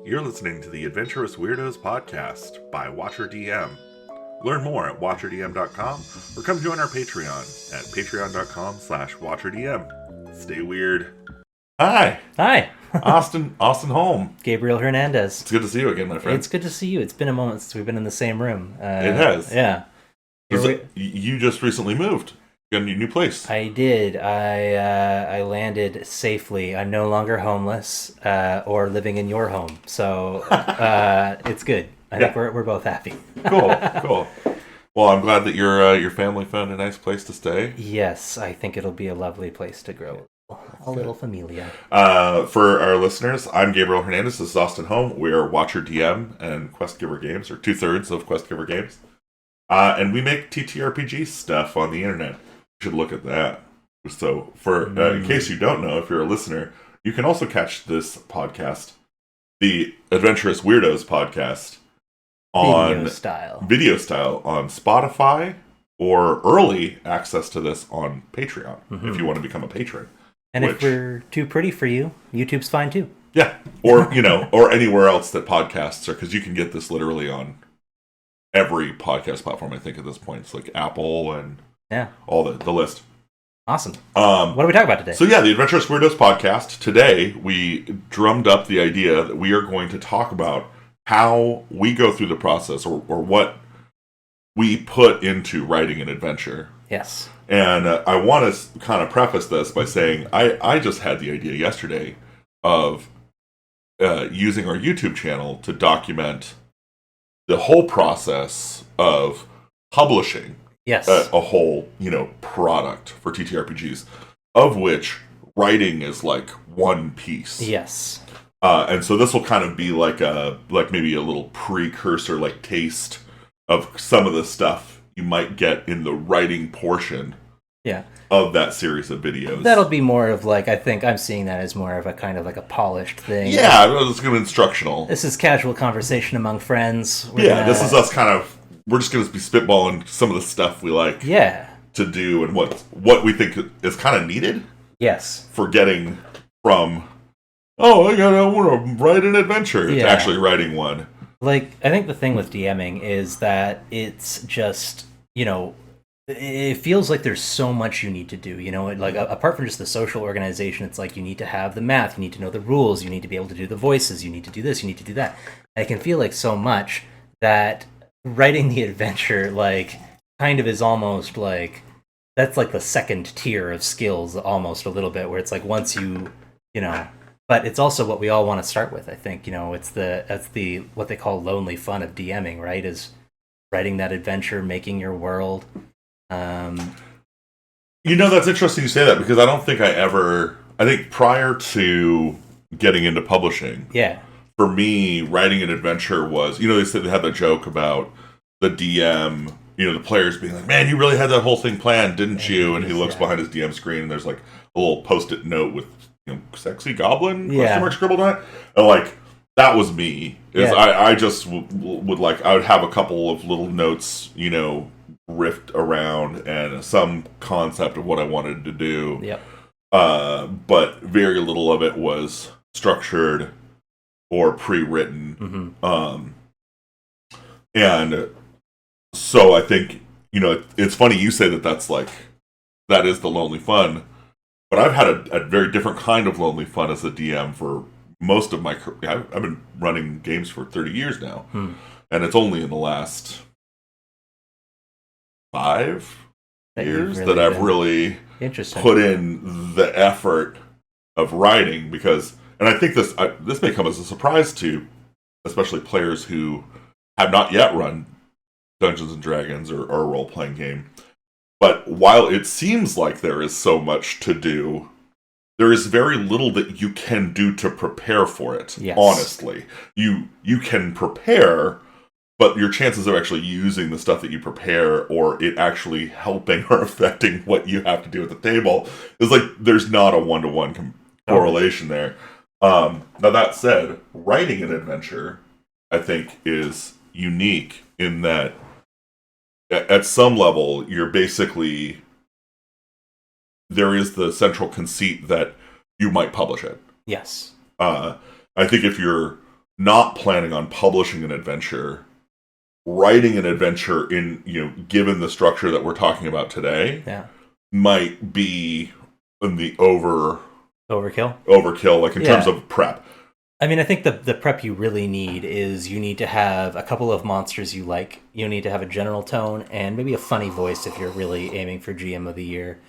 You're listening to the Adventurous Weirdos podcast by Watcher DM. Learn more at watcherdm.com or come join our Patreon at patreon.com/watcherdm. Stay weird. Hi. Hi. Austin Holm. Gabriel Hernandez. It's good to see you again, my friend. It's good to see you. It's been a moment since we've been in the same room. It has. Yeah. You just recently moved. You got a new place. I did. I landed safely. I'm no longer homeless or living in your home. So it's good. I think we're both happy. Cool. Well, I'm glad that your family found a nice place to stay. Yes, I think it'll be a lovely place to grow a little familia. For our listeners, I'm Gabriel Hernandez. This is Austin Holm. We are Watcher DM and Quest Giver Games, or 2/3 of Quest Giver Games. And we make TTRPG stuff on the internet. You should look at that. So, in case you don't know, if you're a listener, you can also catch this podcast, the Adventurous Weirdos podcast, on video style on Spotify, or early access to this on Patreon if you want to become a patron. And if we're too pretty for you, YouTube's fine too. Yeah, or or anywhere else that podcasts are, because you can get this literally on every podcast platform. I think at this point, it's like Apple and all the list. Awesome. What are we talking about today? So the Adventurous Weirdos podcast. Today we drummed up the idea that we are going to talk about how we go through the process, or what we put into writing an adventure. Yes. And I want to kind of preface this by saying I just had the idea yesterday of using our YouTube channel to document the whole process of publishing a whole product for TTRPGs, of which writing is like one piece. Yes. And so this will kind of be like maybe a little precursor, like taste of some of the stuff you might get in the writing portion of that series of videos. That'll be more of I think I'm seeing that as more of a kind of like a polished thing. Yeah, it's going to be instructional. This is casual conversation among friends. This is us we're just going to be spitballing some of the stuff we like to do, and what we think is kind of needed. Yes. For getting from, I want to write an adventure, to actually writing one. I think the thing with DMing is that it's just, it feels like there's so much you need to do, apart from just the social organization, it's like you need to have the math, you need to know the rules, you need to be able to do the voices, you need to do this, you need to do that. And it can feel like so much that writing the adventure, kind of is almost that's the second tier of skills, almost a little bit, where it's once you but it's also what we all want to start with. I think, that's the what they call lonely fun of DMing, right? Is writing that adventure, making your world. That's interesting you say that, because I don't think I think prior to getting into publishing, for me, writing an adventure was, they said they had that joke about the DM, the players being like, man, you really had that whole thing planned, didn't you? And he looks behind his DM screen and there's a little post-it note with, sexy goblin question mark scribbled on it. And that was me. I just would I would have a couple of little notes, riffed around, and some concept of what I wanted to do. Yep. But very little of it was structured or pre-written. And so I think, it's funny you say that that is the lonely fun. But I've had a very different kind of lonely fun as a DM for most of my career. I've been running games for 30 years now. And it's only in the last 5 years that I've really put in the effort of writing, because, and I think this may come as a surprise to especially players who have not yet run Dungeons and Dragons or a role-playing game. But while it seems like there is so much to do, there is very little that you can do to prepare for it. Yes. Honestly, you can prepare, but your chances of actually using the stuff that you prepare, or it actually helping or affecting what you have to do at the table, is there's not a one-to-one correlation there. Now that said, writing an adventure, I think, is unique in that at some level, you're basically, there is the central conceit that you might publish it. Yes. I think if you're not planning on publishing an adventure, writing an adventure in, given the structure that we're talking about today, might be in the overkill, like in terms of prep. I mean, I think the prep you really need is you need to have a couple of monsters you like. You need to have a general tone and maybe a funny voice if you're really aiming for GM of the year.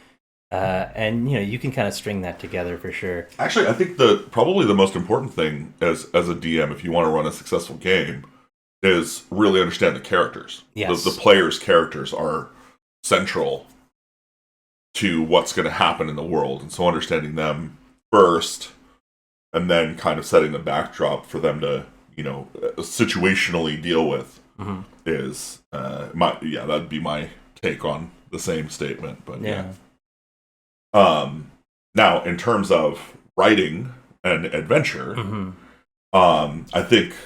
And you can kind of string that together for sure. Actually, I think probably the most important thing as a DM, if you want to run a successful game, is really understand the characters. Yes. The players' characters are central to what's going to happen in the world, and so understanding them first, and then kind of setting the backdrop for them to, situationally deal with is that'd be my take on the same statement. But now in terms of writing an adventure, I think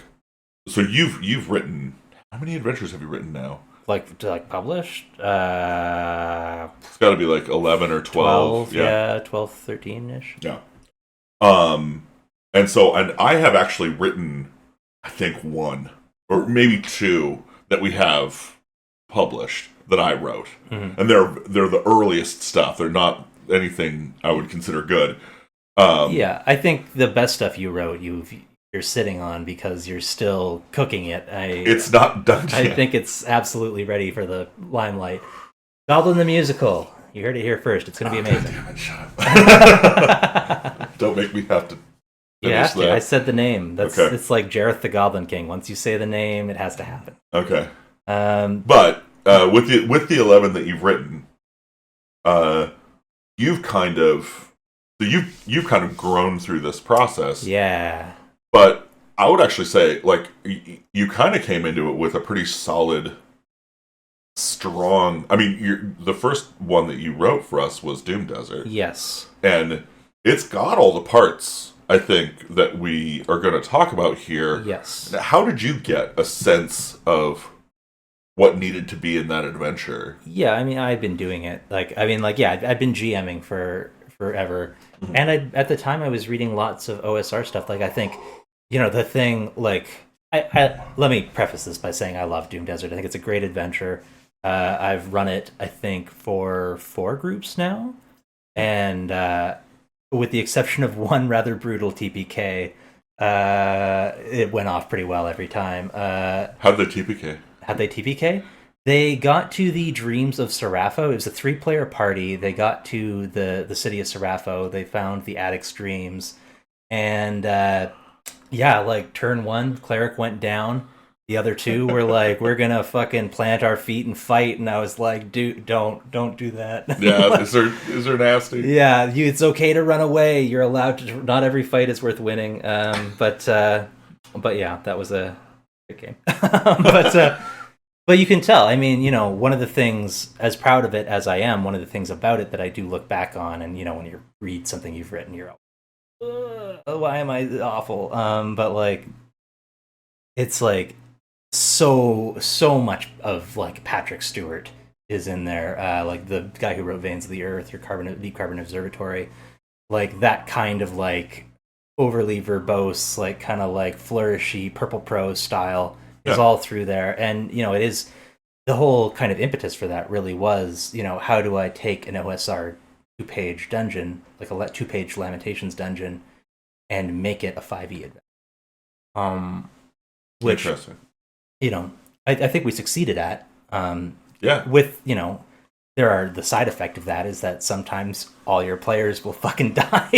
so. You've written, how many adventures have you written now? Like published? It's got to be like 11 or 12. 12, 13-ish. Yeah. And I have actually written, I think, one or maybe two that we have published that I wrote, and they're the earliest stuff. They're not anything I would consider good. I think the best stuff you wrote, you're sitting on because you're still cooking it. It's not done yet. I think it's absolutely ready for the limelight. Goblin the Musical. You heard it here first. It's going to be amazing. God damn it, shut up. Don't make me have to finish that. I said the name. It's like Jareth the Goblin King. Once you say the name, it has to happen. Okay. But with the 11 that you've written, you've kind of grown through this process. Yeah. But I would actually say, like, you kind of came into it with a pretty solid, strong. I mean, the first one that you wrote for us was Doom Desert. Yes. And it's got all the parts, I think, that we are going to talk about here. Yes. How did you get a sense of what needed to be in that adventure? Yeah, I mean, I've been doing it. I've been GMing for forever. And at the time, I was reading lots of OSR stuff. Like, I think, the thing, like, let me preface this by saying I love Doom Desert. I think it's a great adventure. I've run it, I think, for 4 groups now. And with the exception of one rather brutal TPK, it went off pretty well every time. How'd they TPK? They got to the Dreams of Serapho. It was a 3-player party. They got to the city of Serapho. They found the Addict's Dreams. And, turn 1, Cleric went down. The other 2 were like, we're going to fucking plant our feet and fight. And I was like, dude, don't do that. Yeah, is there nasty? Yeah, it's okay to run away. You're allowed to. Not every fight is worth winning. But yeah, that was a good game. But you can tell, I mean, one of the things, as proud of it as I am, one of the things about it that I do look back on, and, when you read something you've written, you're like, why am I awful? But, like, it's, like, so much of, like, Patrick Stewart is in there. Like, the guy who wrote Veins of the Earth, or Deep Carbon Observatory. Like, that kind of, like, overly verbose, like, kind of, like, flourishy, purple prose style is all through there. And, it is the whole kind of impetus for that really was, how do I take an OSR 2-page dungeon, like a 2-page Lamentations dungeon, and make it a 5e adventure? Which, interesting. I think we succeeded at. With, the side effect of that is that sometimes all your players will fucking die.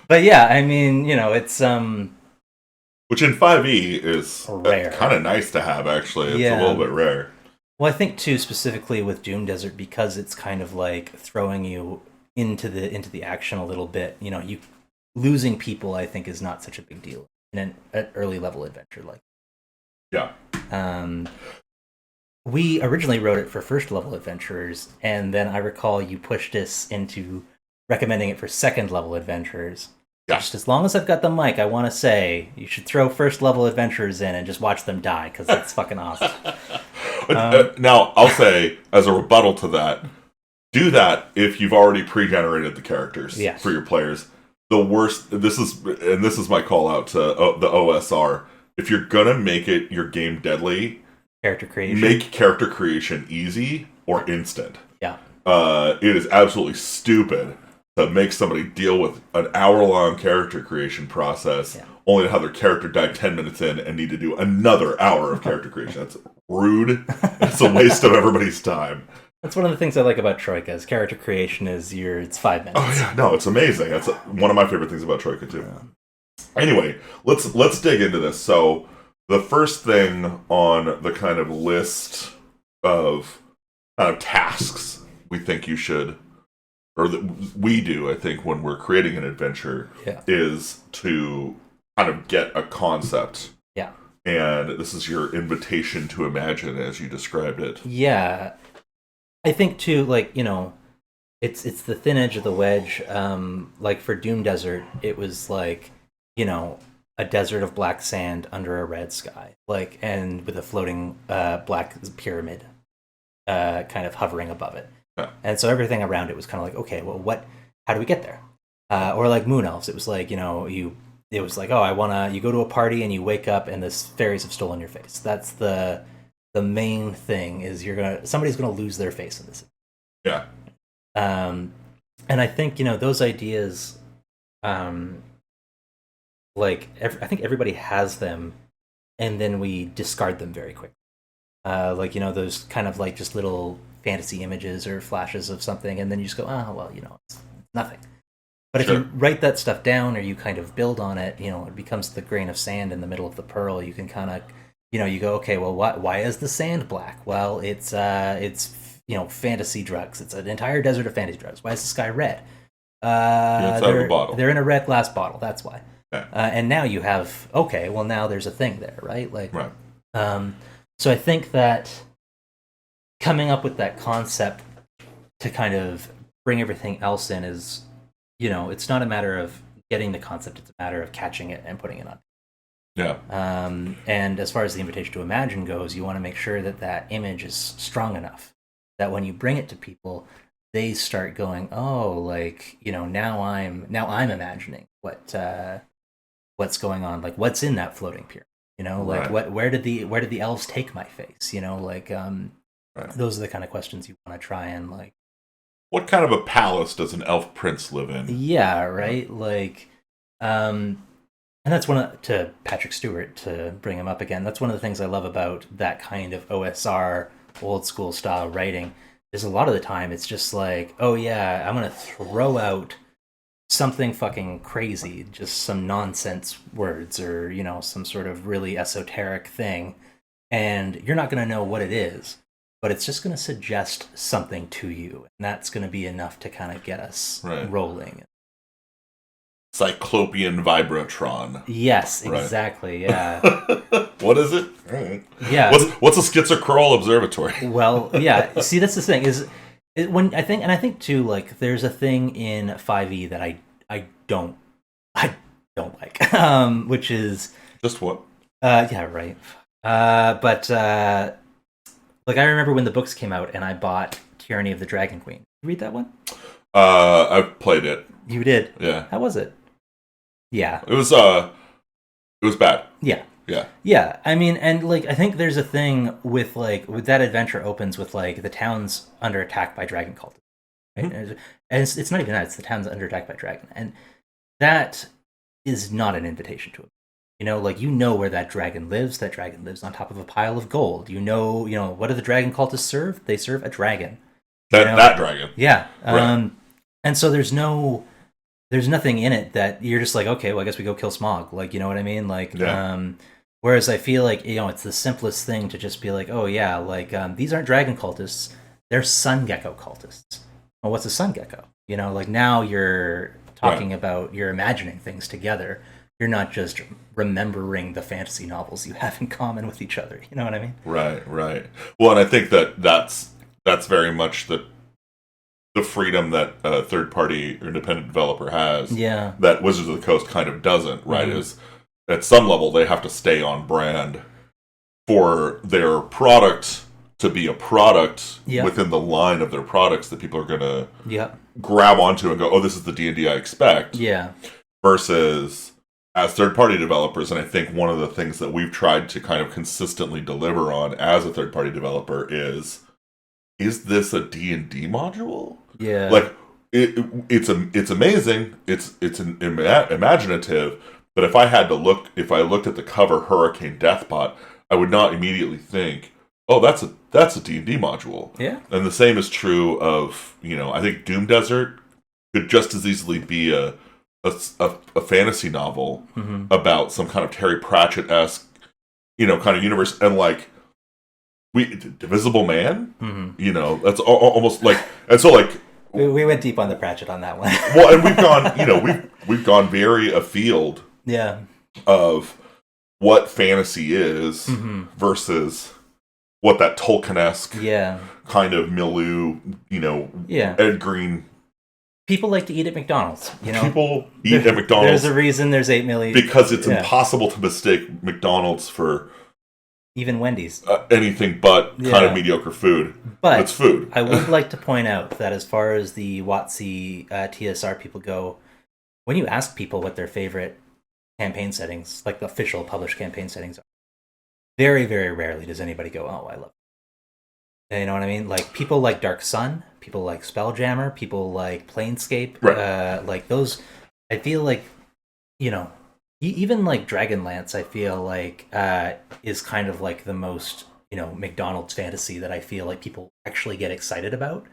but yeah, I mean, it's, which in 5e is rare. Kind of nice to have, actually. It's a little bit rare. Well, I think, too, specifically with Doom Desert, because it's kind of like throwing you into the action a little bit. You losing people, I think, is not such a big deal in an early level adventure like. Yeah. We originally wrote it for first level adventurers, and then I recall you pushed us into recommending it for second level adventurers. Yeah. Just as long as I've got the mic, I want to say you should throw first level adventurers in and just watch them die, because that's fucking awesome. Now, I'll say, as a rebuttal to that, do that if you've already pre-generated the characters for your players. the worst. This is my call out to the OSR. If you're gonna make it your game deadly, character creation, make character creation easy or instant. Yeah. It is absolutely stupid to make somebody deal with an hour-long character creation process only to have their character die 10 minutes in and need to do another hour of character creation. That's rude. It's a waste of everybody's time. That's one of the things I like about Troika is character creation is it's 5 minutes. Oh yeah, no, it's amazing. That's one of my favorite things about Troika too. Anyway, let's dig into this. So the first thing on the kind of list of tasks we think you should, or that we do, I think, when we're creating an adventure, is to kind of get a concept. Yeah. And this is your invitation to imagine, as you described it. Yeah. I think, too, it's the thin edge of the wedge. For Doom Desert, it was a desert of black sand under a red sky, and with a floating black pyramid kind of hovering above it. Yeah. And so everything around it was kind of okay, well, how do we get there? Or Moon Elves, it was you go to a party and you wake up and the fairies have stolen your face. That's the main thing is somebody's gonna lose their face in this. Yeah. And I think those ideas, I think everybody has them, and then we discard them very quickly. Those kind of just little fantasy images or flashes of something, and then you just go, it's nothing. But if you write that stuff down or you kind of build on it, it becomes the grain of sand in the middle of the pearl. You can kind of, you go, okay, well, why is the sand black? Well, it's fantasy drugs. It's an entire desert of fantasy drugs. Why is the sky red? They're in a red glass bottle. That's why. Okay. And now you have, okay, well, now there's a thing there, right? Right. So I think that coming up with that concept to kind of bring everything else in is, it's not a matter of getting the concept, it's a matter of catching it and putting it on. Yeah. And as far as the invitation to imagine goes, you want to make sure that image is strong enough that when you bring it to people, they start going, oh, now I'm imagining what's going on, what's in that floating pyramid, right. where did the elves take my face, right. Those are the kind of questions you want to try and what kind of a palace does an elf prince live in? Yeah, right. And that's to Patrick Stewart, to bring him up again. That's one of the things I love about that kind of OSR old school style writing. Is a lot of the time it's just oh yeah, I'm gonna throw out something fucking crazy, just some nonsense words or some sort of really esoteric thing, and you're not gonna know what it is. But it's just going to suggest something to you, and that's going to be enough to kind of get us rolling. Cyclopean Vibratron. Yes, exactly. Right. Yeah. What is it? Right. Yeah. What's a schizochroral observatory? Well, yeah. See, that's the thing I think too. There's a thing in 5e that I don't like, which is just what? Yeah, right. I remember when the books came out and I bought Tyranny of the Dragon Queen. Did you read that one? I've played it. You did? Yeah. How was it? Yeah. It was bad. Yeah. Yeah. Yeah. I mean, and I think there's a thing with with that adventure opens with the town's under attack by dragon cultists. Right? Mm-hmm. And it's not even that, it's the town's under attack by dragon. And that is not an invitation to it. Where that dragon lives. That dragon lives on top of a pile of gold. What do the dragon cultists serve? They serve a dragon. That dragon. Yeah. Right. And so there's nothing in it that you're just okay, well, I guess we go kill Smog. You know what I mean? Whereas I feel it's the simplest thing to just be oh yeah, these aren't dragon cultists. They're sun gecko cultists. Well, what's a sun gecko? Now you're talking about, you're imagining things together. You're not just remembering the fantasy novels you have in common with each other. You know what I mean? Right. Well, and I think that's very much the freedom that a third-party independent developer has. Yeah. That Wizards of the Coast kind of doesn't, right? Mm-hmm. Is at some level they have to stay on brand for their product to be a product within the line of their products that people are going to grab onto and go, oh, this is the D&D I expect. Yeah. versus as third-party developers. And I think one of the things that we've tried to kind of consistently deliver on as a third-party developer is this a D&D module? Yeah. Like, it's amazing. It's imaginative. But if I looked at the cover Hurricane Deathbot, I would not immediately think, oh, that's a D&D module. Yeah. And the same is true of, I think Doom Desert could just as easily be a fantasy novel about some kind of Terry Pratchett-esque, kind of universe. And like, Divisible Man, that's almost like, and so like, we went deep on the Pratchett on that one. Well, and we've gone, we've gone very afield. Yeah. Of what fantasy is versus what that Tolkien-esque kind of milieu, Ed Green. People like to eat at McDonald's, People eat at McDonald's. There's a reason there's 8 million. Because it's impossible to mistake McDonald's for even Wendy's. Anything but kind of mediocre food. But it's food. I would like to point out that as far as the WotC TSR people go, when you ask people what their favorite campaign settings, like the official published campaign settings are, very, very rarely does anybody go, oh, I love it. You know what I mean? Like, people like Dark Sun, people like Spelljammer, people like Planescape, right. Like those, I feel like, even like Dragonlance, I feel like is kind of like the most, McDonald's fantasy that I feel like people actually get excited about.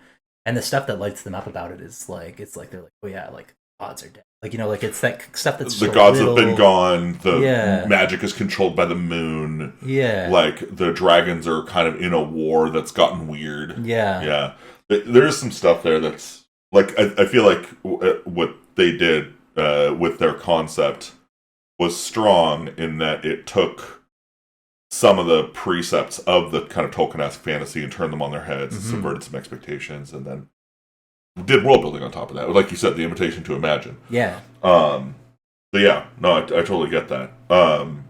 And the stuff that lights them up about it is like, it's like, they're like, oh yeah, like, gods are dead. Like, like, it's that stuff that's the gods have been gone, the magic is controlled by the moon. Yeah. Like, the dragons are kind of in a war that's gotten weird. Yeah. Yeah. There's some stuff there that's, like, I feel like what they did with their concept was strong in that it took some of the precepts of the kind of Tolkien-esque fantasy and turned them on their heads and subverted some expectations, and then did world building on top of that. Like you said, the invitation to imagine. Yeah. But yeah, no, I totally get that. And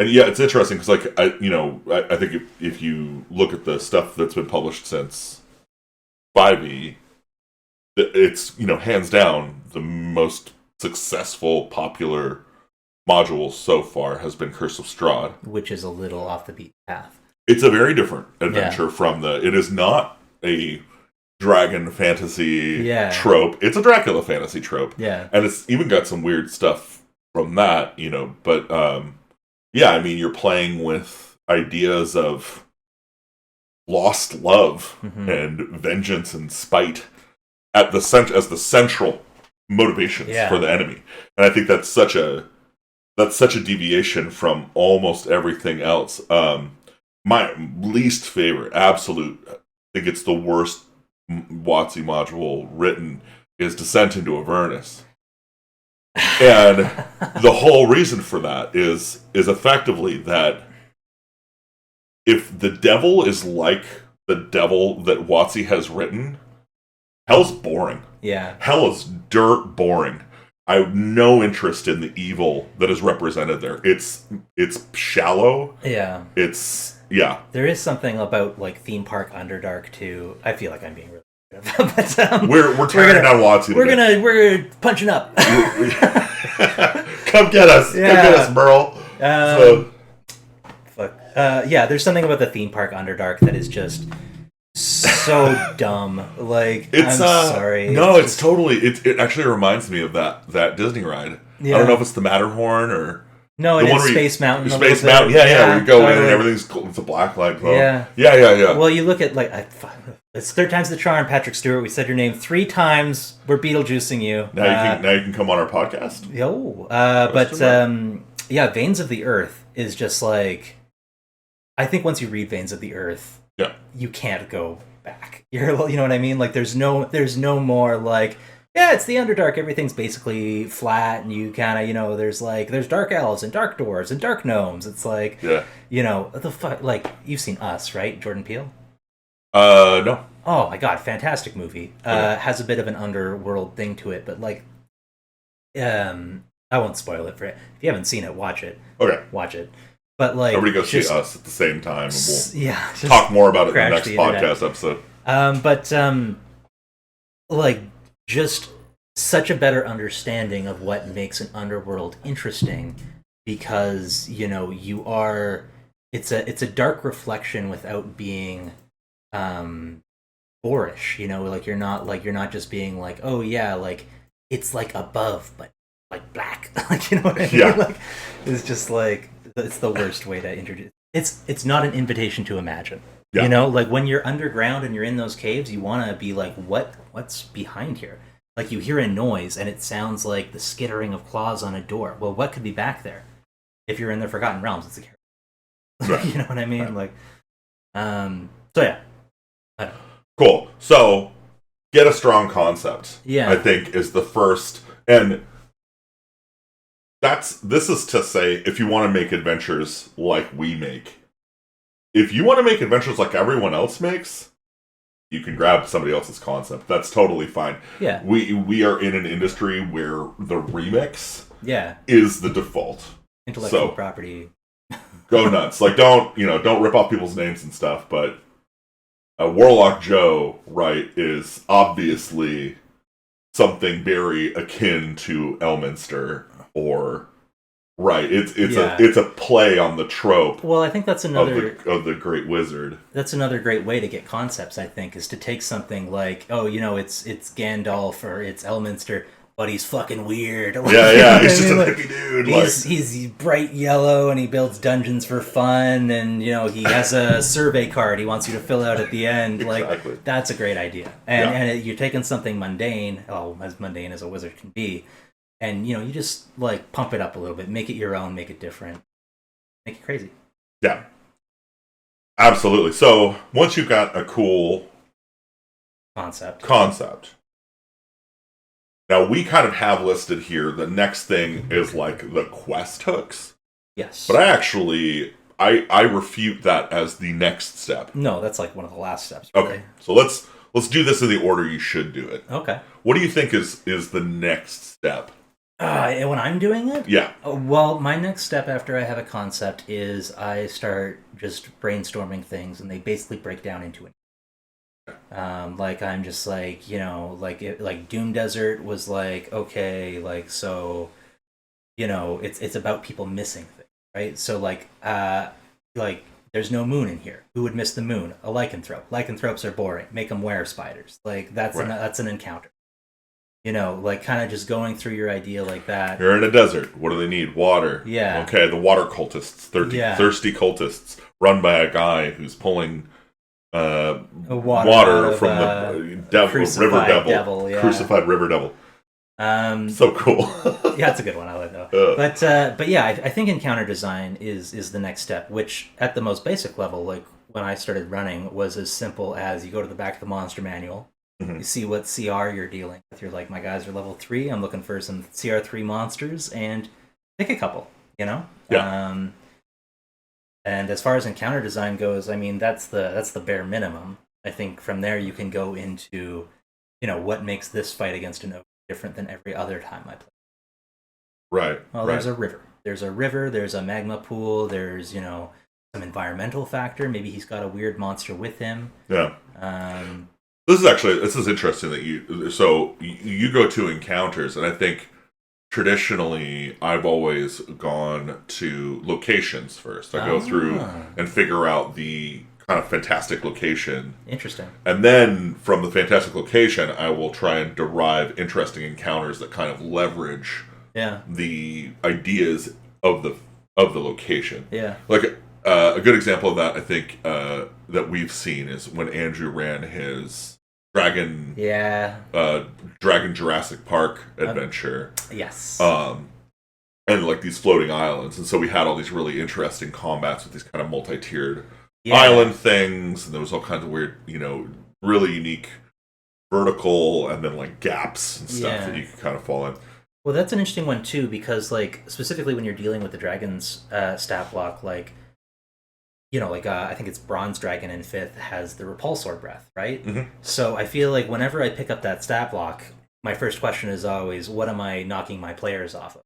yeah, it's interesting because, like, I think if you look at the stuff that's been published since 5e, it's, hands down the most successful, popular module so far has been Curse of Strahd, which is a little off the beaten path. It's a very different adventure from it is not a dragon fantasy trope. It's a Dracula fantasy trope. Yeah. And it's even got some weird stuff from that, but I mean, you're playing with ideas of lost love and vengeance and spite at the as the central motivations for the enemy. And I think that's such a deviation from almost everything else. My least favorite, absolute, I think it's the worst WotC module written, is Descent into Avernus. And the whole reason for that is effectively that if the devil is like the devil that WotC has written, hell's boring. Yeah. Hell is dirt boring. I have no interest in the evil that is represented there. It's shallow. Yeah. There is something about, like, theme park Underdark too. I feel like I'm being really good. But we're tearing down WotC. We're punching up. Come get us. Yeah. Come get us, Merle. Fuck. There's something about the theme park Underdark that is just so dumb. Like, I'm sorry. No, it's totally. It actually reminds me of that Disney ride. Yeah. I don't know if it's the Matterhorn or. No, it is Space Mountain. Space Mountain, where you go in and everything's cool. It's a black light glow. Yeah. Well, you look at, like, it's third time's the charm, Patrick Stewart. We said your name 3 times. We're Beetlejuicing you. Now you can come on our podcast. Veins of the Earth is just like, I think once you read Veins of the Earth, you can't go back. You know what I mean? Like, there's no more, like, it's the Underdark. Everything's basically flat, and you kind of, there's dark elves and dark dwarves and dark gnomes. It's like, the fuck, like, you've seen Us, right? Jordan Peele? No. Oh my god, fantastic movie. Has a bit of an underworld thing to it, but, like, I won't spoil it for it. If you haven't seen it, watch it. Okay. Watch it. But, like, everybody go see Us at the same time, and we'll talk more about it in the next podcast episode. Like, just such a better understanding of what makes an underworld interesting, because you are it's a dark reflection without being boorish, like you're not just being like, oh yeah, like it's like above but like black. Like, what I mean? Yeah. Like, it's just like, it's the worst way to introduce. It's not an invitation to imagine. Yeah. Like when you're underground and you're in those caves, you want to be like, what's behind here? Like you hear a noise and it sounds like the skittering of claws on a door. Well, what could be back there? If you're in the Forgotten Realms, it's a character. Right. You know what I mean? Right. Like, so yeah. Cool. So, get a strong concept. Yeah. I think is the first, and this is to say, if you want to make adventures like we make, if you want to make adventures like everyone else makes, you can grab somebody else's concept. That's totally fine. Yeah. We are in an industry where the remix is the default. Intellectual property. Go nuts. Like, don't rip off people's names and stuff, but Warlock Joe, right, is obviously something very akin to Elminster, or right. It's a play on the trope. Well, I think that's another of the Great Wizard. That's another great way to get concepts. I think is to take something like, oh, it's Gandalf or it's Elminster, but he's fucking weird. Yeah, he's just a hippie dude. He's bright yellow and he builds dungeons for fun, and he has a survey card he wants you to fill out at the end. Exactly. Like, that's a great idea. And you're taking something mundane, as mundane as a wizard can be, and you just like pump it up a little bit, make it your own, make it different, make it crazy. Yeah, absolutely. So once you've got a cool concept. Now, we kind of have listed here, the next thing is like the quest hooks. Yes. But I refute that as the next step. No, that's like one of the last steps. Really. Okay, so let's do this in the order you should do it. Okay. What do you think is the next step? When I'm doing it? Yeah. Well, my next step after I have a concept is I start just brainstorming things, and they basically break down into it. Like I'm just like, like Doom Desert was like, okay, like, so, it's about people missing things, right? So like there's no moon in here. Who would miss the moon? A lycanthrope. Lycanthropes are boring. Make them wear spiders. Like that's an encounter. Like kind of just going through your idea like that. You're in a desert. What do they need? Water. Yeah. Okay, the water cultists, thirsty cultists, run by a guy who's pulling water from the crucified river devil. So cool. Yeah, it's a good one. I like that. But yeah, I think encounter design is the next step, which at the most basic level, like when I started running, was as simple as you go to the back of the monster manual, you see what CR you're dealing with. You're like, my guys are level 3. I'm looking for some CR3 monsters, and pick a couple. Yeah. And as far as encounter design goes, I mean, that's the bare minimum. I think from there you can go into, what makes this fight against an ogre different than every other time I play. Right. Well, there's a river. There's a magma pool. There's, some environmental factor. Maybe he's got a weird monster with him. Yeah. This is interesting that you go to encounters, and I think traditionally, I've always gone to locations first. I go through and figure out the kind of fantastic location. Interesting. And then from the fantastic location, I will try and derive interesting encounters that kind of leverage the ideas of the location. Yeah. Like a good example of that, I think, that we've seen is when Andrew ran his Dragon Jurassic Park adventure. Yes. And like these floating islands. And so we had all these really interesting combats with these kind of multi-tiered island things, and there was all kinds of weird, really unique vertical and then like gaps and stuff that you could kind of fall in. Well, that's an interesting one too, because like specifically when you're dealing with the dragon's stat block, like I think it's Bronze Dragon in 5th has the Repulsor breath, right? Mm-hmm. So I feel like whenever I pick up that stat block, my first question is always, what am I knocking my players off of?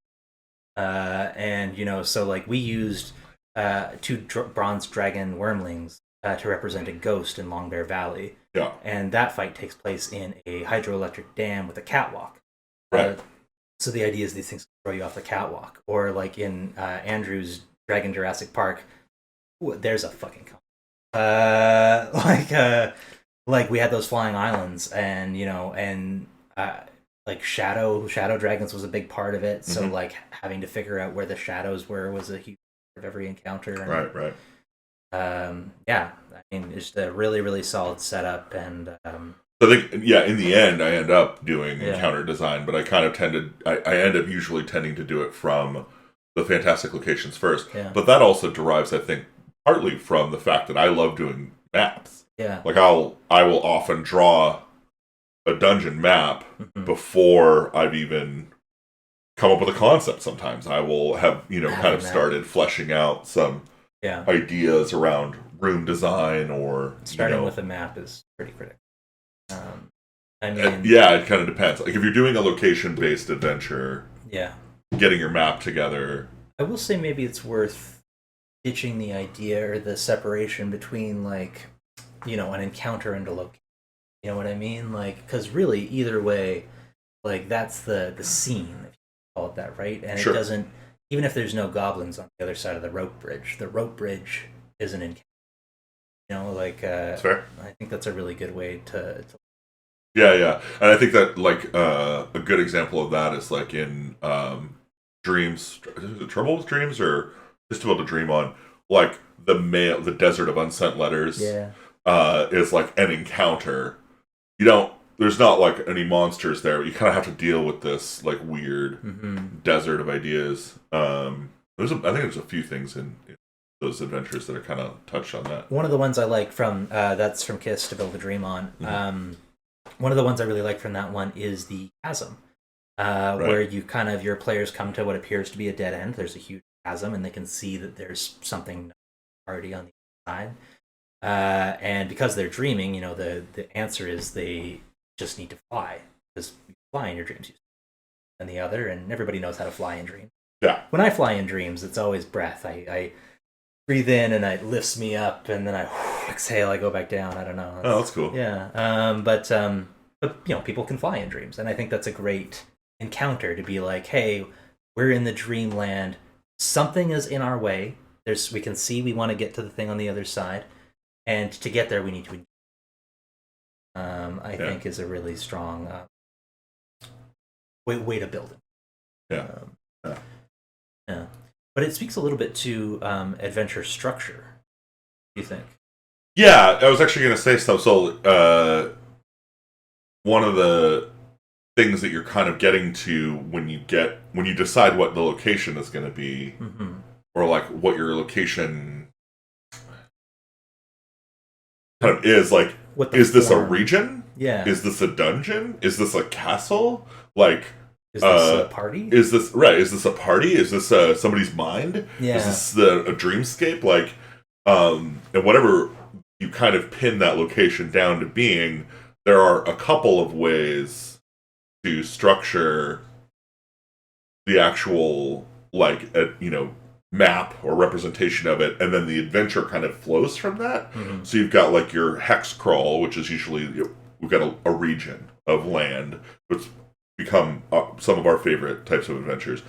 So like we used 2 Bronze Dragon Wormlings to represent a ghost in Longbear Valley. Yeah. And that fight takes place in a hydroelectric dam with a catwalk. Right. So the idea is these things throw you off the catwalk, or like in Andrew's Dragon Jurassic Park. Ooh, there's a fucking like we had those flying islands, and like shadow dragons was a big part of it. So like having to figure out where the shadows were was a huge part of every encounter. And, right. Yeah, I mean, it's just a really, really solid setup, and I think, in the end, I end up doing encounter design, but I kind of I end up usually tending to do it from the fantastic locations first. Yeah. But that also derives, I think, partly from the fact that I love doing maps. Yeah. Like I will often draw a dungeon map before I've even come up with a concept. Sometimes I will have, kind of started fleshing out some ideas around room design, or starting with a map is pretty critical. I mean, it kind of depends. Like if you're doing a location-based adventure, getting your map together. I will say maybe it's worth ditching the idea or the separation between like, an encounter and a location. You know what I mean? Like, because really, either way, like that's the scene, if you call it that, right? And it doesn't, even if there's no goblins on the other side of the rope bridge is an encounter. That's fair. I think that's a really good way to Yeah, and I think that like a good example of that is like in Dreams. Is it Trouble with Dreams, or Just About to Dream On? Like the Desert of Unsent Letters. Is like an encounter. There's not like any monsters there, but you kind of have to deal with this like weird desert of ideas. I think there's a few things in those adventures that are kind of touched on that. One of the ones I like from that's from Kiss to Build a Dream On. One of the ones I really like from that one is the chasm, where your players come to what appears to be a dead end. There's a huge chasm, and they can see that there's something already on the side. And because they're dreaming, the answer is they just need to fly, because you fly in your dreams. And the other, and everybody knows how to fly in dreams. Yeah. When I fly in dreams, it's always breath. I breathe in and it lifts me up, and then I exhale, I go back down. I don't know. That's cool. Yeah. But people can fly in dreams, and I think that's a great encounter to be like, hey, we're in the dreamland. Something is in our way. We can see we want to get to the thing on the other side, and to get there, we need to. I think is a really strong way to build it. Yeah. But it speaks a little bit to adventure structure. What do you think? Yeah, I was actually going to say so. So, one of the things that you're kind of getting to when you decide what the location is going to be, or like what your location kind of is, like, is this a region? Yeah. Is this a dungeon? Is this a castle? Like, is this a party? Is this a party? Is this somebody's mind? Yeah. Is this a dreamscape? Like, and whatever you kind of pin that location down to being, there are a couple of ways to structure the actual map or representation of it, and then the adventure kind of flows from that. So you've got like your hex crawl, which is usually we've got a region of land, which become some of our favorite types of adventures.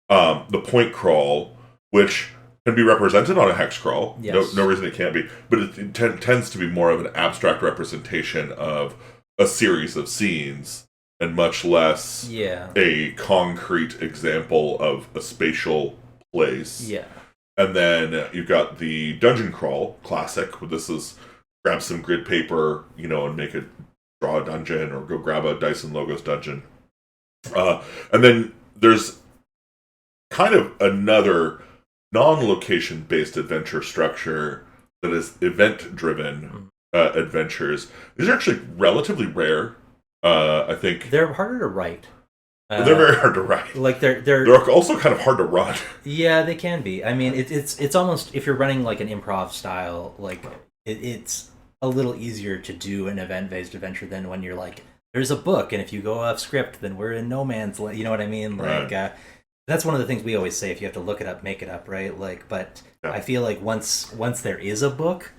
The point crawl, which can be represented on a hex crawl. Yes. No reason it can't be, but it tends to be more of an abstract representation of a series of scenes, and much less a concrete example of a spatial place. Yeah. And then you've got the dungeon crawl, classic, where this is grab some grid paper, and draw a dungeon, or go grab a Dyson Logos dungeon. And then there's kind of another non-location based adventure structure that is event-driven adventures. These are actually relatively rare. I think they're harder to write. They're very hard to write. Like they're also kind of hard to run. Yeah, they can be. I mean, it's almost, if you're running like an improv style, like it's a little easier to do an event-based adventure than when you're like, there's a book, and if you go off script, then we're in no man's land. You know what I mean? Like that's one of the things we always say: if you have to look it up, make it up, right? Like, but I feel like once there is a book,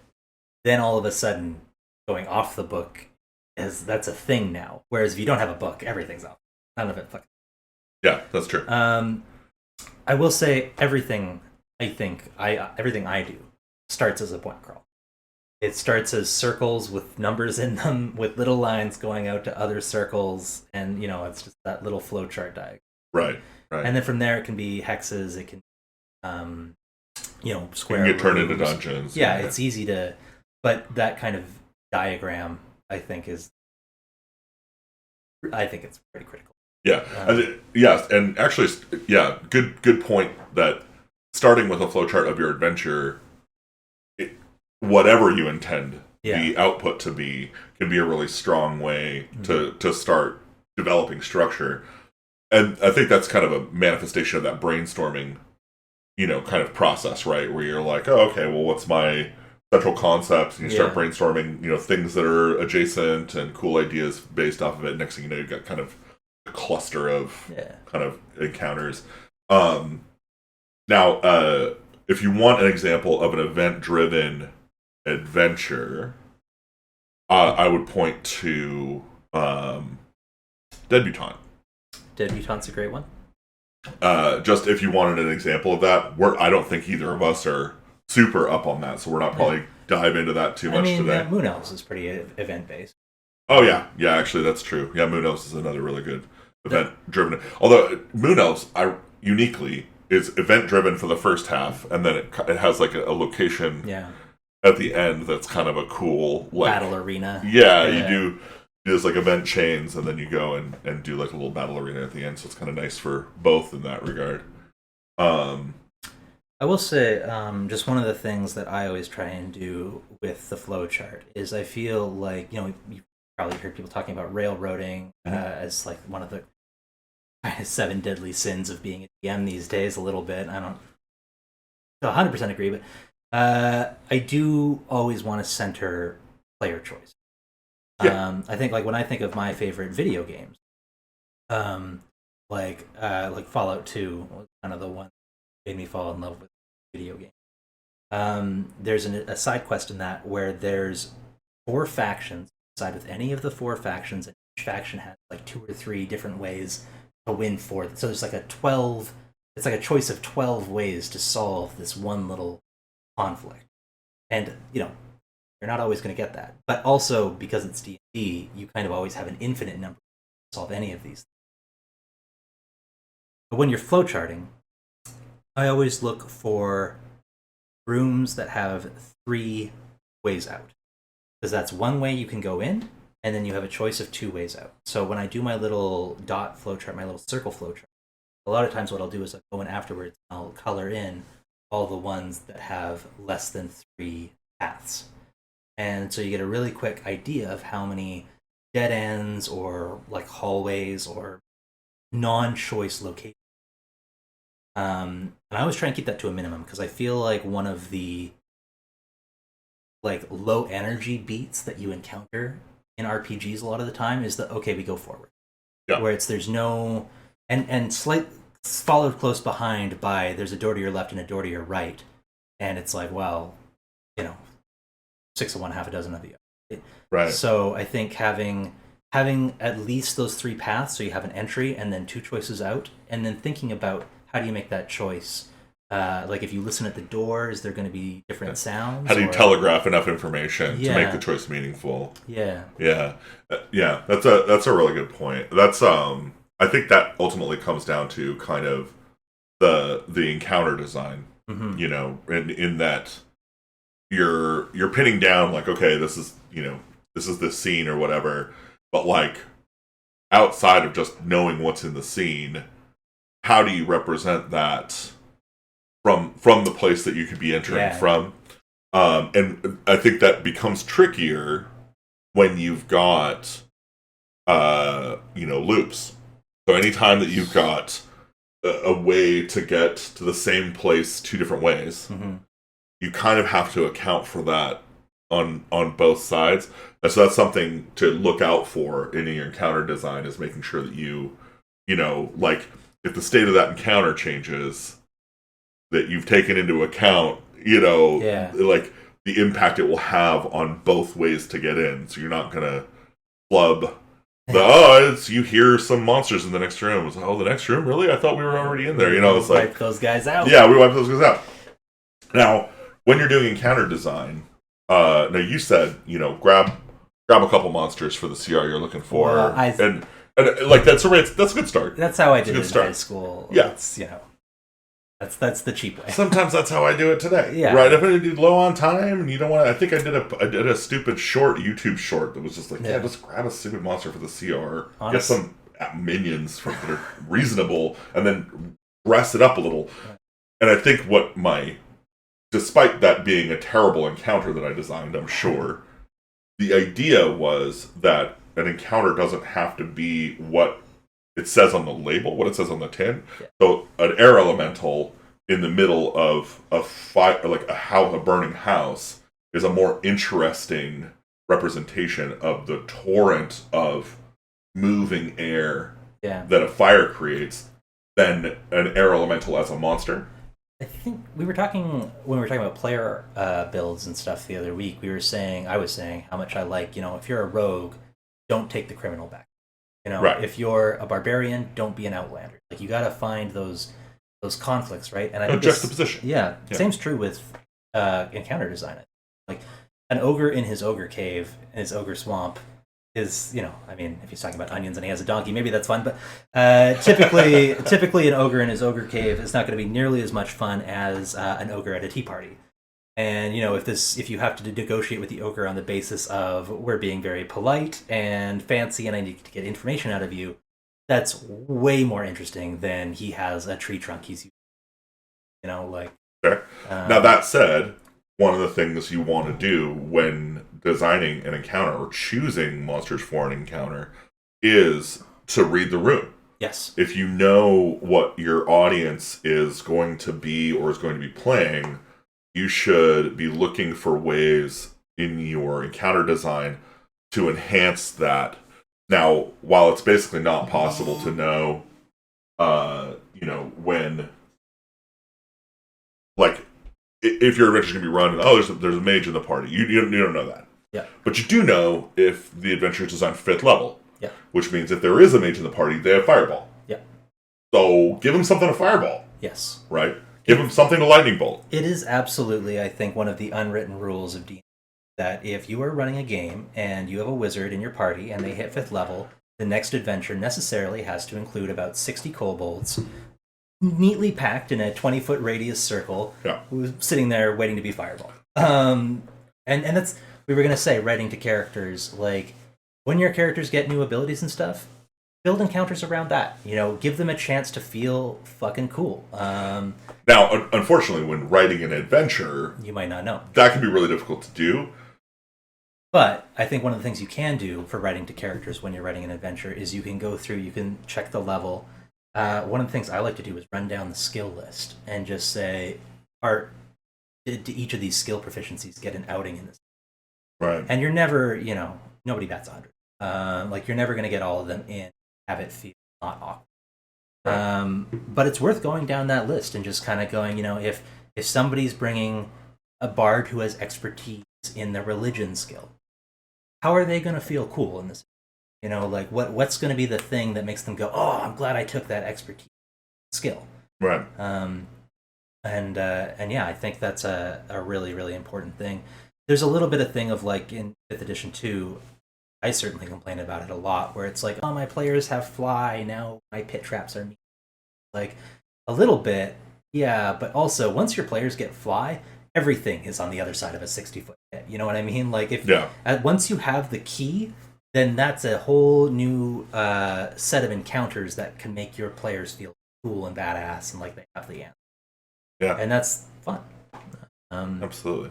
then all of a sudden going off the book that's a thing now. Whereas if you don't have a book, everything's off. None of it fucking. Yeah, that's true. I will say everything I do starts as a point crawl. It starts as circles with numbers in them, with little lines going out to other circles, and it's just that little flowchart diagram. Right. And then from there, it can be hexes. It can, square. It can get turned into dungeons. Yeah, it's easy to, but that kind of diagram, I think it's pretty critical. Yeah. Yes, and actually, yeah, good point that starting with a flowchart of your adventure, whatever you intend the output to be, can be a really strong way to start developing structure. And I think that's kind of a manifestation of that brainstorming, kind of process, right? Where you're like, oh, okay, well, what's my central concept? And you start brainstorming, things that are adjacent and cool ideas based off of it. Next thing you know, you've got kind of a cluster of kind of encounters. Now, if you want an example of an event-driven adventure, I would point to Debutante. Debutante's a great one. Just if you wanted an example of that, I don't think either of us are super up on that, so we're not probably dive into that too much today. Moon Elves is pretty event-based. Oh, yeah. Yeah, actually, that's true. Yeah, Moon Elves is another really good event-driven. Although, Moon Elves, uniquely, is event-driven for the first half, and then it has, like, a location at the end that's kind of a cool, like... battle arena. Yeah, you do these, like, event chains, and then you go and do, like, a little battle arena at the end, so it's kind of nice for both in that regard. I will say, just one of the things that I always try and do with the flowchart is I feel like, you've probably heard people talking about railroading as like one of the 7 deadly sins of being a DM these days a little bit. I don't 100% agree, but I do always want to center player choice. I think like when I think of my favorite video games, like Fallout 2 was kind of the one that made me fall in love with video game. There's a side quest in that where there's 4 factions. Side with any of the 4 factions, and each faction has like 2 or 3 different ways to win for it. So there's like it's like a choice of 12 ways to solve this one little conflict. And you're not always going to get that. But also because it's D&D, you kind of always have an infinite number to solve any of these things. But when you're flowcharting, I always look for rooms that have 3 ways out. Because that's one way you can go in, and then you have a choice of 2 ways out. So when I do my little dot flowchart, my little circle flowchart, a lot of times what I'll do is I'll go in afterwards, I'll color in all the ones that have less than 3 paths. And so you get a really quick idea of how many dead ends or like hallways or non-choice locations. And I always try and keep that to a minimum because I feel like one of the like low energy beats that you encounter in RPGs a lot of the time is that okay, we go forward. Yeah. Where there's no and slight followed close behind by there's a door to your left and a door to your right, and it's like, well, 6 of one, half a dozen of the other. Right. So I think having at least those 3 paths, so you have an entry and then 2 choices out, and then thinking about how do you make that choice. Like if you listen at the door, is there going to be different sounds? How do you telegraph enough information to make the choice meaningful? Yeah. That's a really good point. That's I think that ultimately comes down to kind of the encounter design. Mm-hmm. In that you're pinning down like, okay, this is this scene or whatever, but like outside of just knowing what's in the scene, how do you represent that from the place that you could be entering from? And I think that becomes trickier when you've got loops. So anytime that you've got a way to get to the same place 2 different ways, mm-hmm. you kind of have to account for that on both sides. And so that's something to look out for in your encounter design, is making sure that you like if the state of that encounter changes, that you've taken into account, like the impact it will have on both ways to get in. So you're not going to flub You hear some monsters in the next room. It's like, oh, the next room? Really? I thought we were already in there. It's like... Wipe those guys out. Yeah, we wipe those guys out. Now, when you're doing encounter design, now you said, grab a couple monsters for the CR you're looking for. Well, and like, that's a good start. That's how I did it in high school. Yeah. It's, that's the cheap way. Sometimes that's how I do it today. Yeah. Right? If I'm low on time and you don't want to... I think I did a stupid YouTube short that was just like, just grab a stupid monster for the CR. Get some minions that are reasonable and then dress it up a little. Right. And I think despite that being a terrible encounter that I designed, I'm sure, the idea was that an encounter doesn't have to be what it says on the label, what it says on the tin. Yeah. So an air elemental in the middle of a fire, like a burning house, is a more interesting representation of the torrent of moving air that a fire creates than an air elemental as a monster. I think when we were talking about player builds and stuff the other week, I was saying how much I like, if you're a rogue, don't take the criminal back. Right. If you're a barbarian, don't be an outlander. Like, you got to find those conflicts, right? And I think juxtaposition. Same's true with encounter design. Like, an ogre in his ogre cave, in his ogre swamp, is, if he's talking about onions and he has a donkey, maybe that's fun. But typically an ogre in his ogre cave is not going to be nearly as much fun as an ogre at a tea party. And, if you have to negotiate with the ogre on the basis of we're being very polite and fancy and I need to get information out of you, that's way more interesting than he has a tree trunk he's using. Sure. Now, that said, one of the things you want to do when designing an encounter or choosing monsters for an encounter is to read the room. Yes. If you know what your audience is going to be or is going to be playing, you should be looking for ways in your encounter design to enhance that. Now, while it's basically not possible to know, when, like, if your adventure's going to be run, there's a mage in the party. You don't know that. Yeah. But you do know if the adventure is designed for 5th level. Yeah. Which means if there is a mage in the party, they have fireball. Yeah. So give them something to fireball. Yes. Right? Give them something to lightning bolt. It is absolutely, I think, one of the unwritten rules of D&D that if you are running a game and you have a wizard in your party and they hit 5th level, the next adventure necessarily has to include about 60 kobolds neatly packed in a 20-foot radius circle, sitting there waiting to be fireballed. And that's, we were going to say, writing to characters, like, when your characters get new abilities and stuff, build encounters around that. Give them a chance to feel fucking cool. Now, unfortunately, when writing an adventure, you might not know. That can be really difficult to do. But I think one of the things you can do for writing to characters when you're writing an adventure is you can go through, you can check the level. One of the things I like to do is run down the skill list and just say, did each of these skill proficiencies get an outing in this? Right. And you're never, nobody bats 100. You're never going to get all of them in, have it feel not awkward. Right. But it's worth going down that list and just kind of going, if somebody's bringing a bard who has expertise in the religion skill, how are they going to feel cool in this? What's going to be the thing that makes them go, oh, I'm glad I took that expertise skill. Right. And I think that's a really, really important thing. There's a little bit of thing of, like, in 5th edition 2, I certainly complain about it a lot, where it's like, oh, my players have fly, now my pit traps are me. Like, a little bit, yeah, but also, once your players get fly, everything is on the other side of a 60-foot pit. You know what I mean? Like, once you have the key, then that's a whole new set of encounters that can make your players feel cool and badass and like they have the answer. Yeah. And that's fun. Absolutely.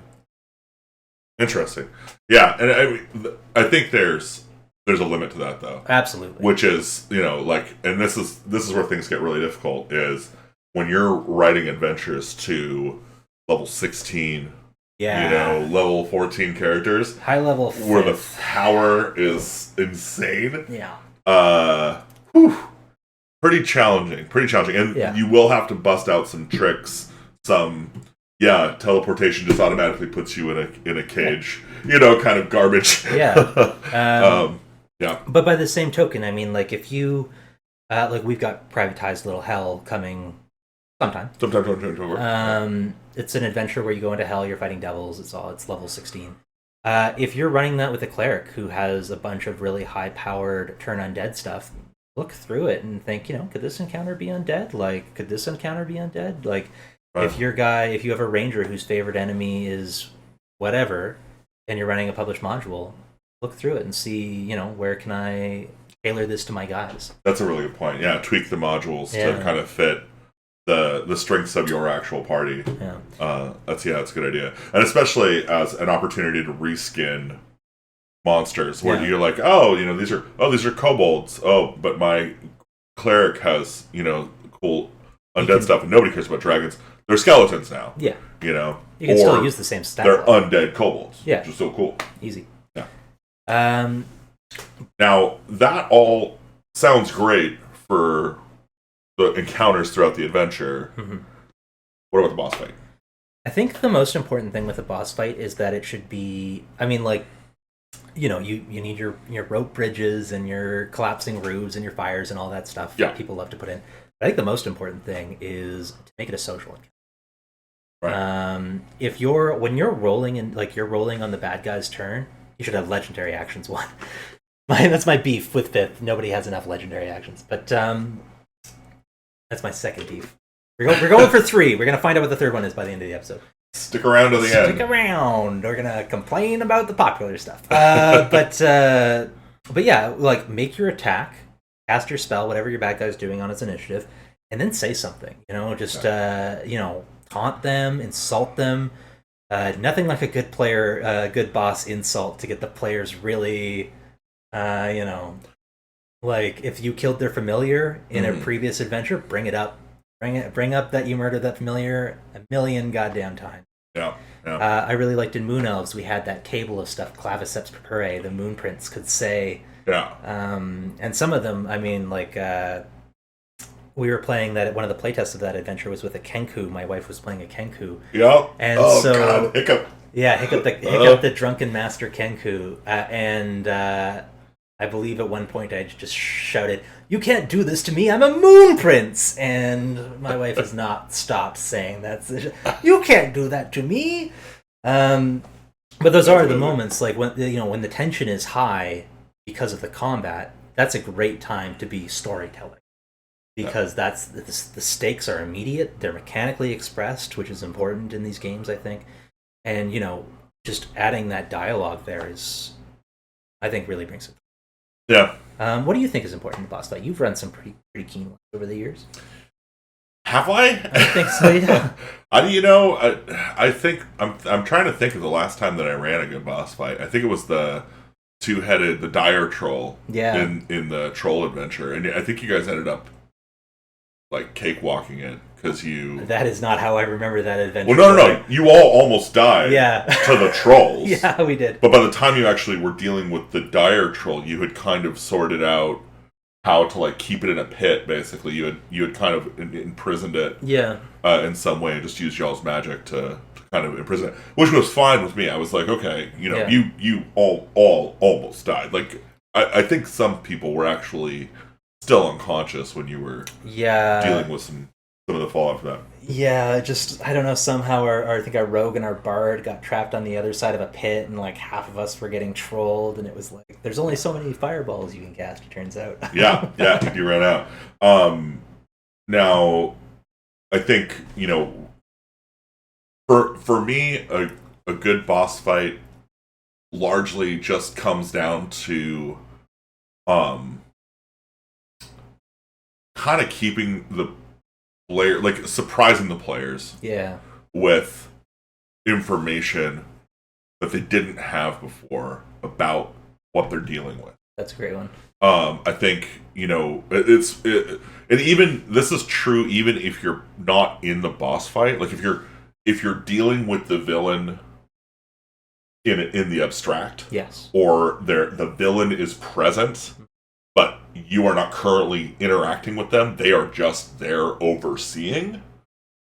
Interesting. Yeah, and I think there's a limit to that, though. Absolutely. Which is, and this is where things get really difficult, is when you're writing adventures to level 16, level 14 characters. High level where the power is insane. Yeah. Pretty challenging. And you will have to bust out some tricks, teleportation just automatically puts you in a cage, kind of garbage. Yeah. Yeah. But by the same token, I mean, like, if you like, we've got Privatized Little Hell coming sometime. It's an adventure where you go into hell, you're fighting devils. It's level 16. If you're running that with a cleric who has a bunch of really high-powered turn undead stuff, look through it and think, could this encounter be undead? Like, could this encounter be undead? Like, if you have a ranger whose favorite enemy is whatever, and you're running a published module, look through it and see, where can I tailor this to my guys? That's a really good point. Yeah, tweak the modules to kind of fit the strengths of your actual party. Yeah. That's a good idea. And especially as an opportunity to reskin monsters where you're like, these are kobolds. Oh, but my cleric has, cool undead stuff and nobody cares about dragons. They're skeletons now. Yeah. You can still use the same stat. They're undead kobolds. Yeah. Which is so cool. Easy. Yeah. Now, that all sounds great for the encounters throughout the adventure. Mm-hmm. What about the boss fight? I think the most important thing with a boss fight is that it should be, you need your rope bridges and your collapsing roofs and your fires and all that stuff that people love to put in. But I think the most important thing is to make it a social encounter. Right. When you're rolling you're rolling on the bad guy's turn, you should have legendary actions one. That's my beef with 5th. Nobody has enough legendary actions. But that's my second beef. We're going for 3. We're going to find out what the third one is by the end of the episode. Stick around to the end. Stick around. We're going to complain about the popular stuff. But yeah, like, make your attack, cast your spell, whatever your bad guy's doing on his initiative, and then say something. Taunt them, insult them. Nothing like a good player, good boss insult to get the players really, like, if you killed their familiar in a previous adventure, bring it up. Bring up that you murdered that familiar a million goddamn times. Yeah. I really liked in Moon Elves, we had that table of stuff, Claviceps Purpurae, the Moon Prince could say. Yeah. And some of them, we were playing that, one of the playtests of that adventure was with a Kenku. My wife was playing a Kenku. Yep. And God, Hiccup. Yeah, Hiccup the drunken master Kenku. And I believe at one point I just shouted, "You can't do this to me, I'm a Moon Prince!" And my wife has not stopped saying that. You can't do that to me! But those are the moments, like, when the tension is high because of the combat, that's a great time to be storytelling. Because that's the stakes are immediate, they're mechanically expressed, which is important in these games, I think. And, just adding that dialogue there is, I think, really brings it. Yeah. What do you think is important in the boss fight? You've run some pretty keen ones over the years. Have I? I think so, yeah. I think I'm trying to think of the last time that I ran a good boss fight. I think it was the the dire troll in the troll adventure. And I think you guys ended up like cakewalking it because you... That is not how I remember that adventure. Well, no. You all almost died to the trolls. Yeah, we did. But by the time you actually were dealing with the dire troll, you had kind of sorted out how to, like, keep it in a pit, basically. You had kind of imprisoned it in some way and just used y'all's magic to kind of imprison it, which was fine with me. I was like, okay, you all almost died. Like, I think some people were actually still unconscious when you were dealing with some of the fallout from that. Yeah, just, I don't know, somehow I think our rogue and our bard got trapped on the other side of a pit, and like half of us were getting trolled, and it was like, there's only so many fireballs you can cast, it turns out. yeah, you ran out. Now, I think, for me, a good boss fight largely just comes down to kind of keeping the player, like, surprising the players with information that they didn't have before about what they're dealing with. That's a great one. I think, and even this is true even if you're not in the boss fight. Like, if you're dealing with the villain in the abstract, or the villain is present, but you are not currently interacting with them, they are just there overseeing.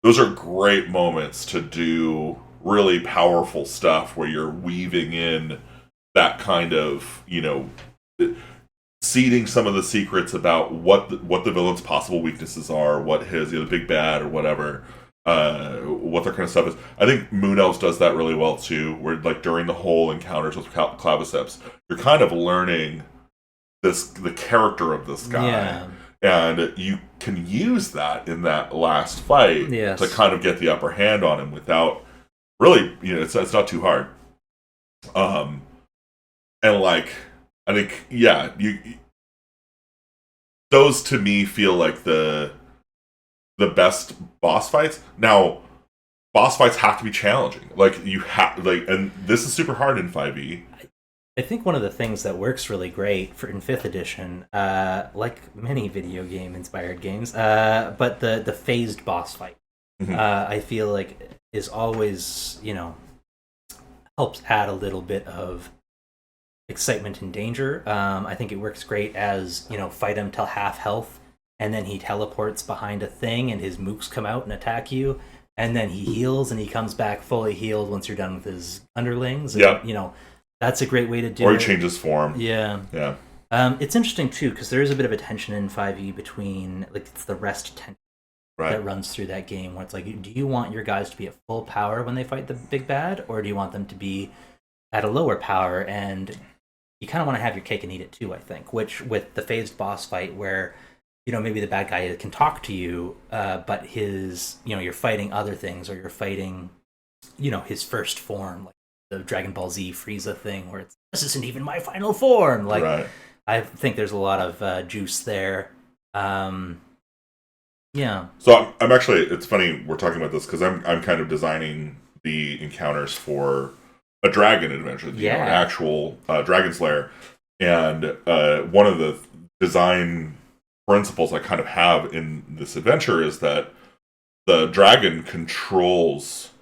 Those are great moments to do really powerful stuff where you're weaving in that kind of, seeding some of the secrets about what the villain's possible weaknesses are, what his the big bad or whatever, what their kind of stuff is. I think Moon Elves does that really well too. Where like during the whole encounters with Claviceps, you're kind of learning the character of this guy, and you can use that in that last fight to kind of get the upper hand on him without really, it's not too hard. And like I think those to me feel like the best boss fights. Now, boss fights have to be challenging. Like you have and this is super hard in 5e. I think one of the things that works really great in 5th edition, like many video game inspired games, but the phased boss fight, I feel like is always, helps add a little bit of excitement and danger. I think it works great as, fight him till half health, and then he teleports behind a thing and his mooks come out and attack you, and then he heals and he comes back fully healed once you're done with his underlings. And, that's a great way to do it. Or he changes form. Yeah. It's interesting, too, because there is a bit of a tension in 5e between, like, it's the rest tension that runs through that game, where it's like, do you want your guys to be at full power when they fight the big bad, or do you want them to be at a lower power? And you kind of want to have your cake and eat it, too, I think, which with the phased boss fight where, maybe the bad guy can talk to you, but his, you're fighting other things, or you're fighting, his first form, like the Dragon Ball Z Frieza thing, where it's, this isn't even my final form. Like, I think there's a lot of juice there. So I'm actually, it's funny we're talking about this because I'm kind of designing the encounters for a dragon adventure, an actual Dragon Slayer, and one of the design principles I kind of have in this adventure is that the dragon controls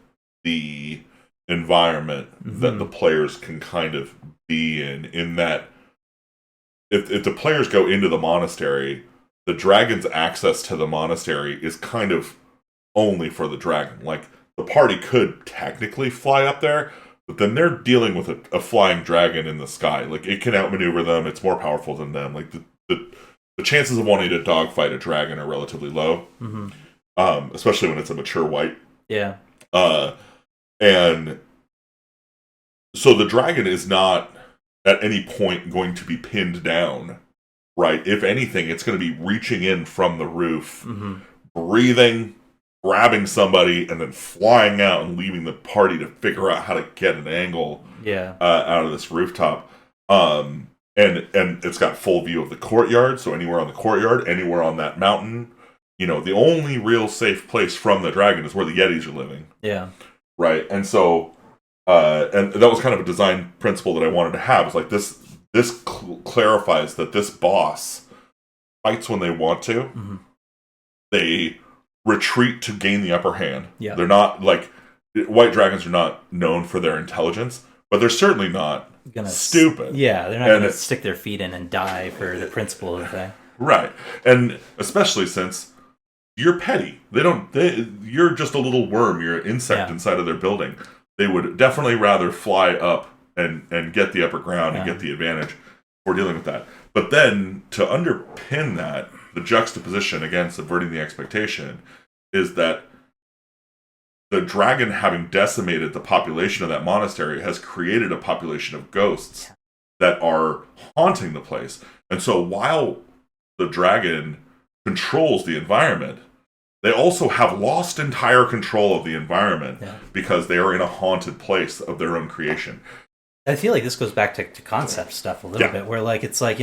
the environment that the players can kind of be in that if the players go into the monastery, the dragon's access to the monastery is kind of only for the dragon. Like, the party could technically fly up there, but then they're dealing with a flying dragon in the sky. Like, it can outmaneuver them, it's more powerful than them. Like, the chances of wanting to dogfight a dragon are relatively low, especially when it's a mature white. And so the dragon is not at any point going to be pinned down, right? If anything, it's going to be reaching in from the roof, breathing, grabbing somebody, and then flying out and leaving the party to figure out how to get an angle out of this rooftop. And it's got full view of the courtyard, so anywhere on the courtyard, anywhere on that mountain, the only real safe place from the dragon is where the Yetis are living. Right, and so, and that was kind of a design principle that I wanted to have. It's like this clarifies that this boss fights when they want to. They retreat to gain the upper hand. They're not, like, white dragons are not known for their intelligence, but they're certainly not stupid. They're not going to stick their feet in and die for the principle of the thing. Right, and especially since you're petty. You're just a little worm. You're an insect inside of their building. They would definitely rather fly up and get the upper ground and get the advantage. We're dealing with that. But then, to underpin that, the juxtaposition, again, subverting the expectation, is that the dragon, having decimated the population of that monastery, has created a population of ghosts that are haunting the place. And so while the dragon controls the environment, they also have lost entire control of the environment because they are in a haunted place of their own creation. I feel like this goes back to concept stuff a little bit, where like it's like,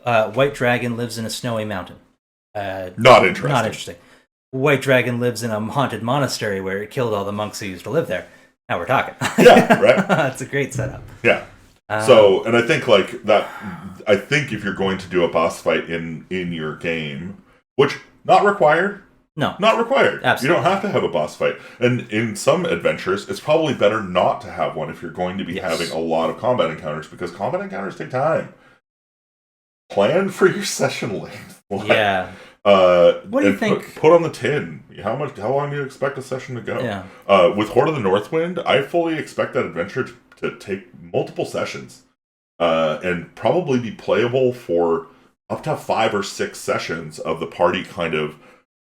white dragon lives in a snowy mountain. Not interesting. White dragon lives in a haunted monastery where it killed all the monks who used to live there. Now we're talking. It's a great setup. So, and I think like that. I think if you're going to do a boss fight in your game, which not required. No. Not required. Absolutely. You don't have to have a boss fight. And in some adventures, it's probably better not to have one if you're going to be having a lot of combat encounters, because combat encounters take time. Plan for your session length. What do you think? Put on the tin. How long do you expect a session to go? With Horde of the Northwind, I fully expect that adventure to take multiple sessions. and probably be playable for up to 5 or 6 sessions of the party kind of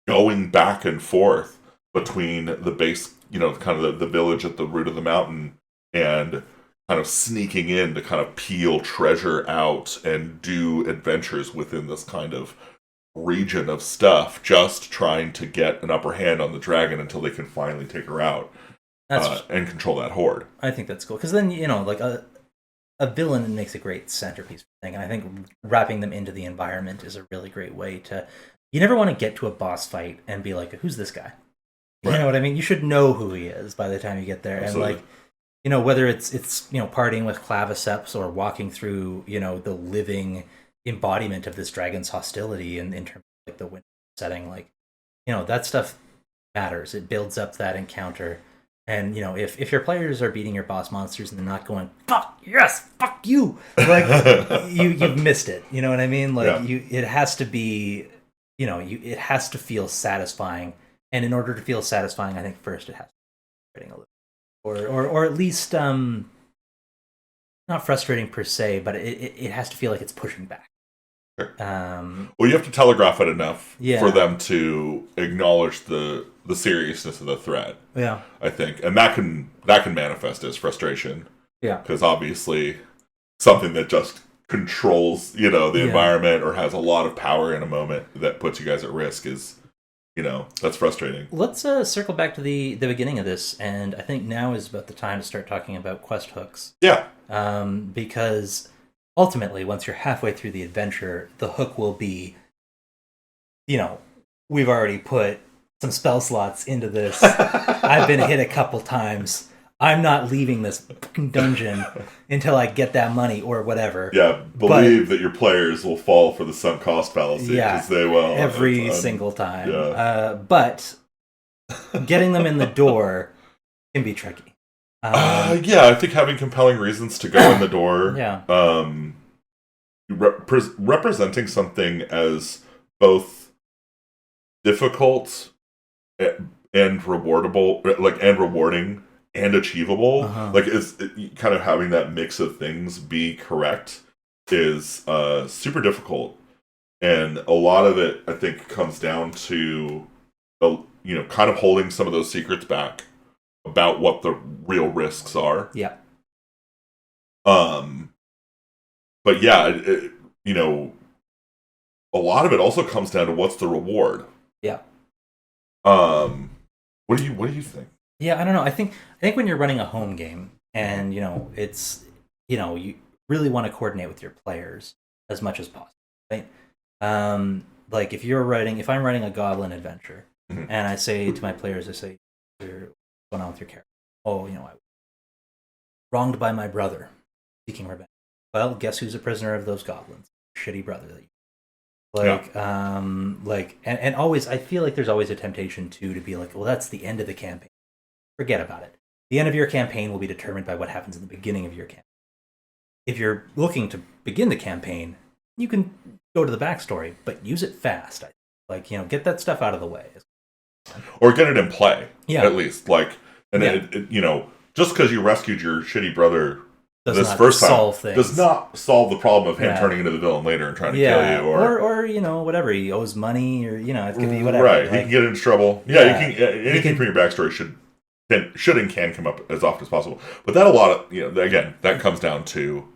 going back and forth between the base, kind of the village at the root of the mountain, and kind of sneaking in to kind of peel treasure out and do adventures within this kind of region of stuff, just trying to get an upper hand on the dragon until they can finally take her out and control that horde. I think that's cool, because then, like a villain makes a great centerpiece thing, and I think wrapping them into the environment is a really great way to... You never want to get to a boss fight and be like, who's this guy? You know what I mean? You should know who he is by the time you get there. Absolutely. And like, whether it's partying with claviceps or walking through, the living embodiment of this dragon's hostility in terms of like the winter setting, like, that stuff matters. It builds up that encounter. And, if your players are beating your boss monsters and they're not going, fuck, yes, fuck you, like, you've missed it. You know what I mean? Like, it has to be, it has to feel satisfying. And in order to feel satisfying, I think first it has to be frustrating a little. Or at least, not frustrating per se, but it has to feel like it's pushing back. Well, you have to telegraph it enough for them to acknowledge the seriousness of the threat. Yeah, I think, and that can manifest as frustration. Yeah, because obviously something that just controls the environment or has a lot of power in a moment that puts you guys at risk is that's frustrating. Let's circle back to the beginning of this, and I think now is about the time to start talking about quest hooks. Yeah, because ultimately, once you're halfway through the adventure, the hook will be, we've already put some spell slots into this. I've been hit a couple times. I'm not leaving this fucking dungeon until I get that money or whatever. Yeah, believe that your players will fall for the sunk cost fallacy, because they will. Every single time. Yeah. But getting them in the door can be tricky. I think having compelling reasons to go in the door, representing something as both difficult and rewarding and achievable, is kind of having that mix of things be correct is super difficult, and a lot of it I think comes down to kind of holding some of those secrets back about what the real risks are. Yeah. But yeah, a lot of it also comes down to what's the reward. Yeah. What do you think? Yeah, I don't know. I think when you're running a home game and it's you really want to coordinate with your players as much as possible, right? Like if I'm writing a goblin adventure, and I say to my players, what's going on with your character? Oh, I was wronged by my brother, seeking revenge. Well, guess who's a prisoner of those goblins? Shitty brother that you and always, I feel like there's always a temptation to be like, well, that's the end of the campaign. Forget about it. The end of your campaign will be determined by what happens in the beginning of your campaign. If you're looking to begin the campaign, you can go to the backstory, but use it fast. Get that stuff out of the way. Or get it in play, at least. Just because you rescued your shitty brother this first time does not solve the problem of him turning into the villain later and trying to kill you, or whatever, he owes money, or it could be whatever. Right, he can get into trouble. Anything from your backstory should and can come up as often as possible. But that again, that comes down to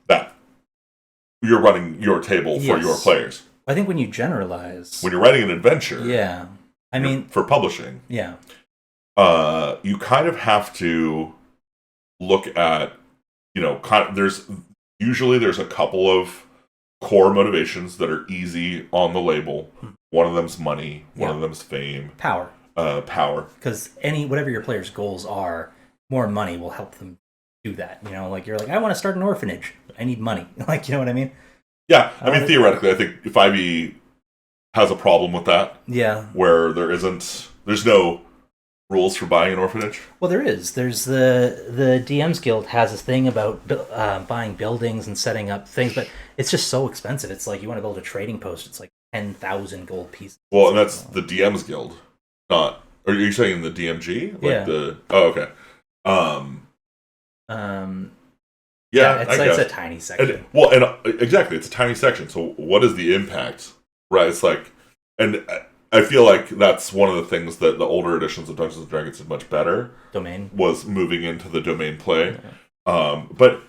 that you're running your table for your players. I think when you generalize, when you're writing an adventure, I mean, for publishing, you kind of have to look at, there's a couple of core motivations that are easy on the label. One of them's money, one of them's fame, power. Because whatever your players' goals are, more money will help them do that. You're like, I want to start an orphanage. I need money. You know what I mean? Yeah, I mean, theoretically, I think 5e has a problem with that. Yeah. Where there's no rules for buying an orphanage. Well, there is. There's the DM's Guild has this thing about buying buildings and setting up things, but it's just so expensive. It's like you want to build a trading post. It's like 10,000 gold pieces. Well, and that's the DM's Guild. Not. Are you saying the DMG? Okay. Yeah, it's a tiny section. Exactly, it's a tiny section. So what is the impact? Right, it's like, and I feel like that's one of the things that the older editions of Dungeons and Dragons did much better. Domain was moving into the domain play, but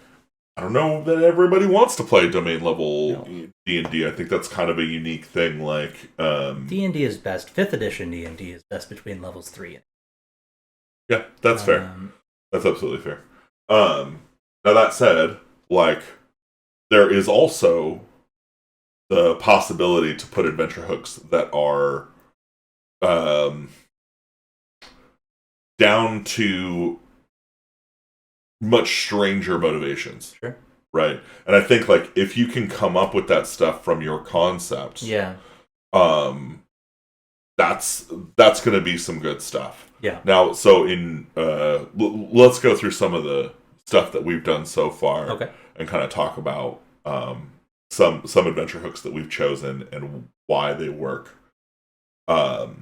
I don't know that everybody wants to play domain level D&D. I think that's kind of a unique thing. Like D&D is best. 5th edition D&D is best between levels 3 and. Yeah, that's fair. That's absolutely fair. Now that said, like, there is also the possibility to put adventure hooks that are down to much stranger motivations. Sure. Right. And I think, like, if you can come up with that stuff from your concept, that's going to be some good stuff. Yeah. Now, so let's go through some of the stuff that we've done so far, and kind of talk about some adventure hooks that we've chosen and why they work. So,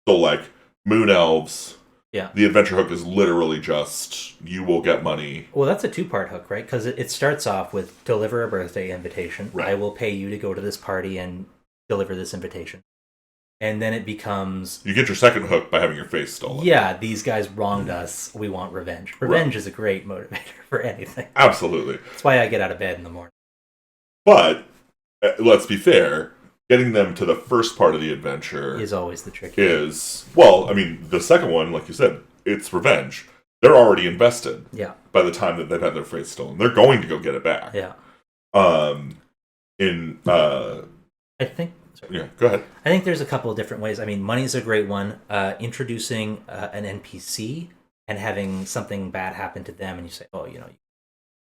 like, Moon Elves. Yeah. The adventure hook is literally just, you will get money. Well, that's a 2-part hook, right? Because it starts off with deliver a birthday invitation. Right. I will pay you to go to this party and deliver this invitation. And then it becomes... You get your second hook by having your face stolen. Yeah, these guys wronged us. We want revenge. Revenge is a great motivator for anything. Absolutely. That's why I get out of bed in the morning. But, let's be fair, getting them to the first part of the adventure... is always the tricky. Well, I mean, the second one, like you said, it's revenge. They're already invested. Yeah. By the time that they've had their face stolen. They're going to go get it back. Yeah. I think... Sorry. Yeah, go ahead. I think there's a couple of different ways. I mean, money's a great one. Introducing an NPC and having something bad happen to them, and you say, "Oh,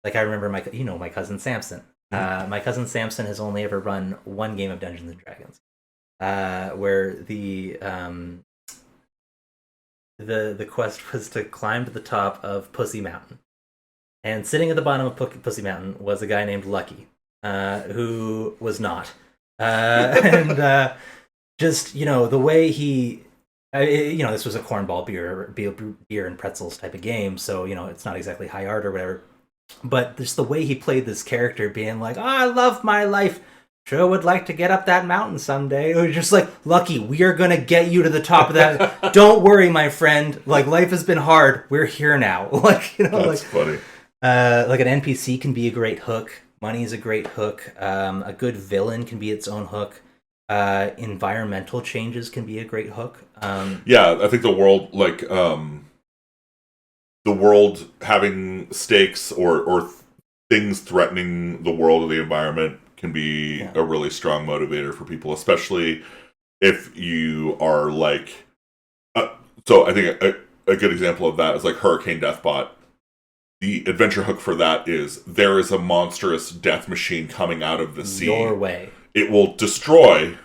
like I remember my cousin Samson. My cousin Samson has only ever run one game of Dungeons and Dragons, where the quest was to climb to the top of Pussy Mountain, and sitting at the bottom of Pussy Mountain was a guy named Lucky, who was not. Just the way he, this was a cornball beer and pretzels type of game, so it's not exactly high art or whatever, but just the way he played this character, being like, I love my life, sure would like to get up that mountain someday. It was just like, Lucky, we are gonna get you to the top of that. Don't worry, my friend, like, life has been hard, we're here now. Like, that's funny. Like an NPC can be a great hook. Money is a great hook. A good villain can be its own hook. Environmental changes can be a great hook. Yeah, I think the world, like, the world having stakes or things threatening the world or the environment can be a really strong motivator for people, especially if you are like... so I think a good example of that is like Hurricane Deathbot. The adventure hook for that is, there is a monstrous death machine coming out of the sea. Your way. It will destroy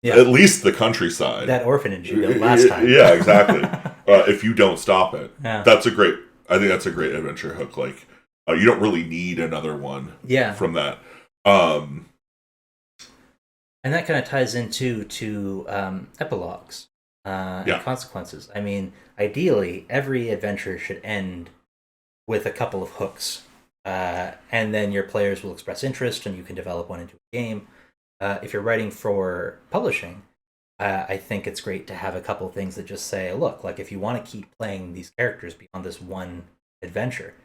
at least the countryside. That orphanage you built last time. Yeah, exactly. If you don't stop it. Yeah. I think that's a great adventure hook. Like, you don't really need another one from that. And that kind of ties into epilogues. And consequences. I mean, ideally, every adventure should end with a couple of hooks, and then your players will express interest, and you can develop one into a game. If you're writing for publishing, I think it's great to have a couple of things that just say, look, like, if you want to keep playing these characters beyond this one adventure,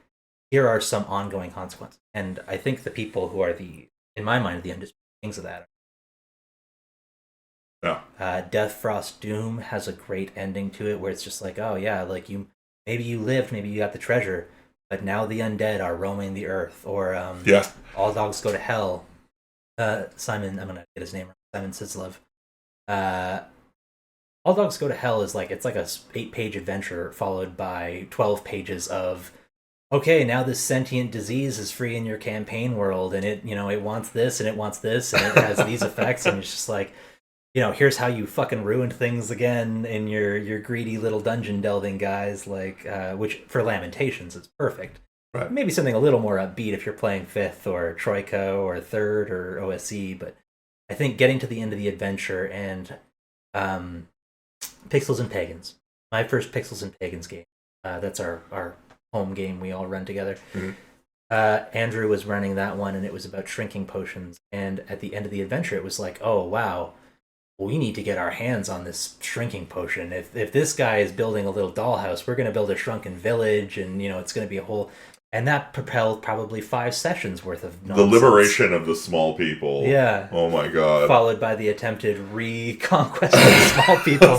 here are some ongoing consequences. And I think the people who are in my mind, the industry things of that. Yeah. Death Frost Doom has a great ending to it, where it's just like, oh yeah, like, maybe you lived, maybe you got the treasure, but now the undead are roaming the earth. Or All Dogs Go to Hell. Simon, I'm gonna get his name wrong. Simon Sislov. All Dogs Go to Hell is like, it's like a 8-page adventure followed by 12 pages of, okay, now this sentient disease is free in your campaign world, and it wants this and it wants this, and it has these effects, and it's just like, here's how you fucking ruined things again in your greedy little dungeon delving guys, like, which for Lamentations is perfect. Right. Maybe something a little more upbeat if you're playing 5th or Troika or 3rd or OSE, but I think getting to the end of the adventure and Pixels and Pagans. My first Pixels and Pagans game. That's our Holm game we all run together. Mm-hmm. Andrew was running that one, and it was about shrinking potions. And at the end of the adventure, it was like, oh wow, we need to get our hands on this shrinking potion. If this guy is building a little dollhouse, we're going to build a shrunken village, and it's going to be a whole. And that propelled probably 5 sessions worth of nonsense. The liberation of the small people. Yeah. Oh my god. Followed by the attempted reconquest of the small people.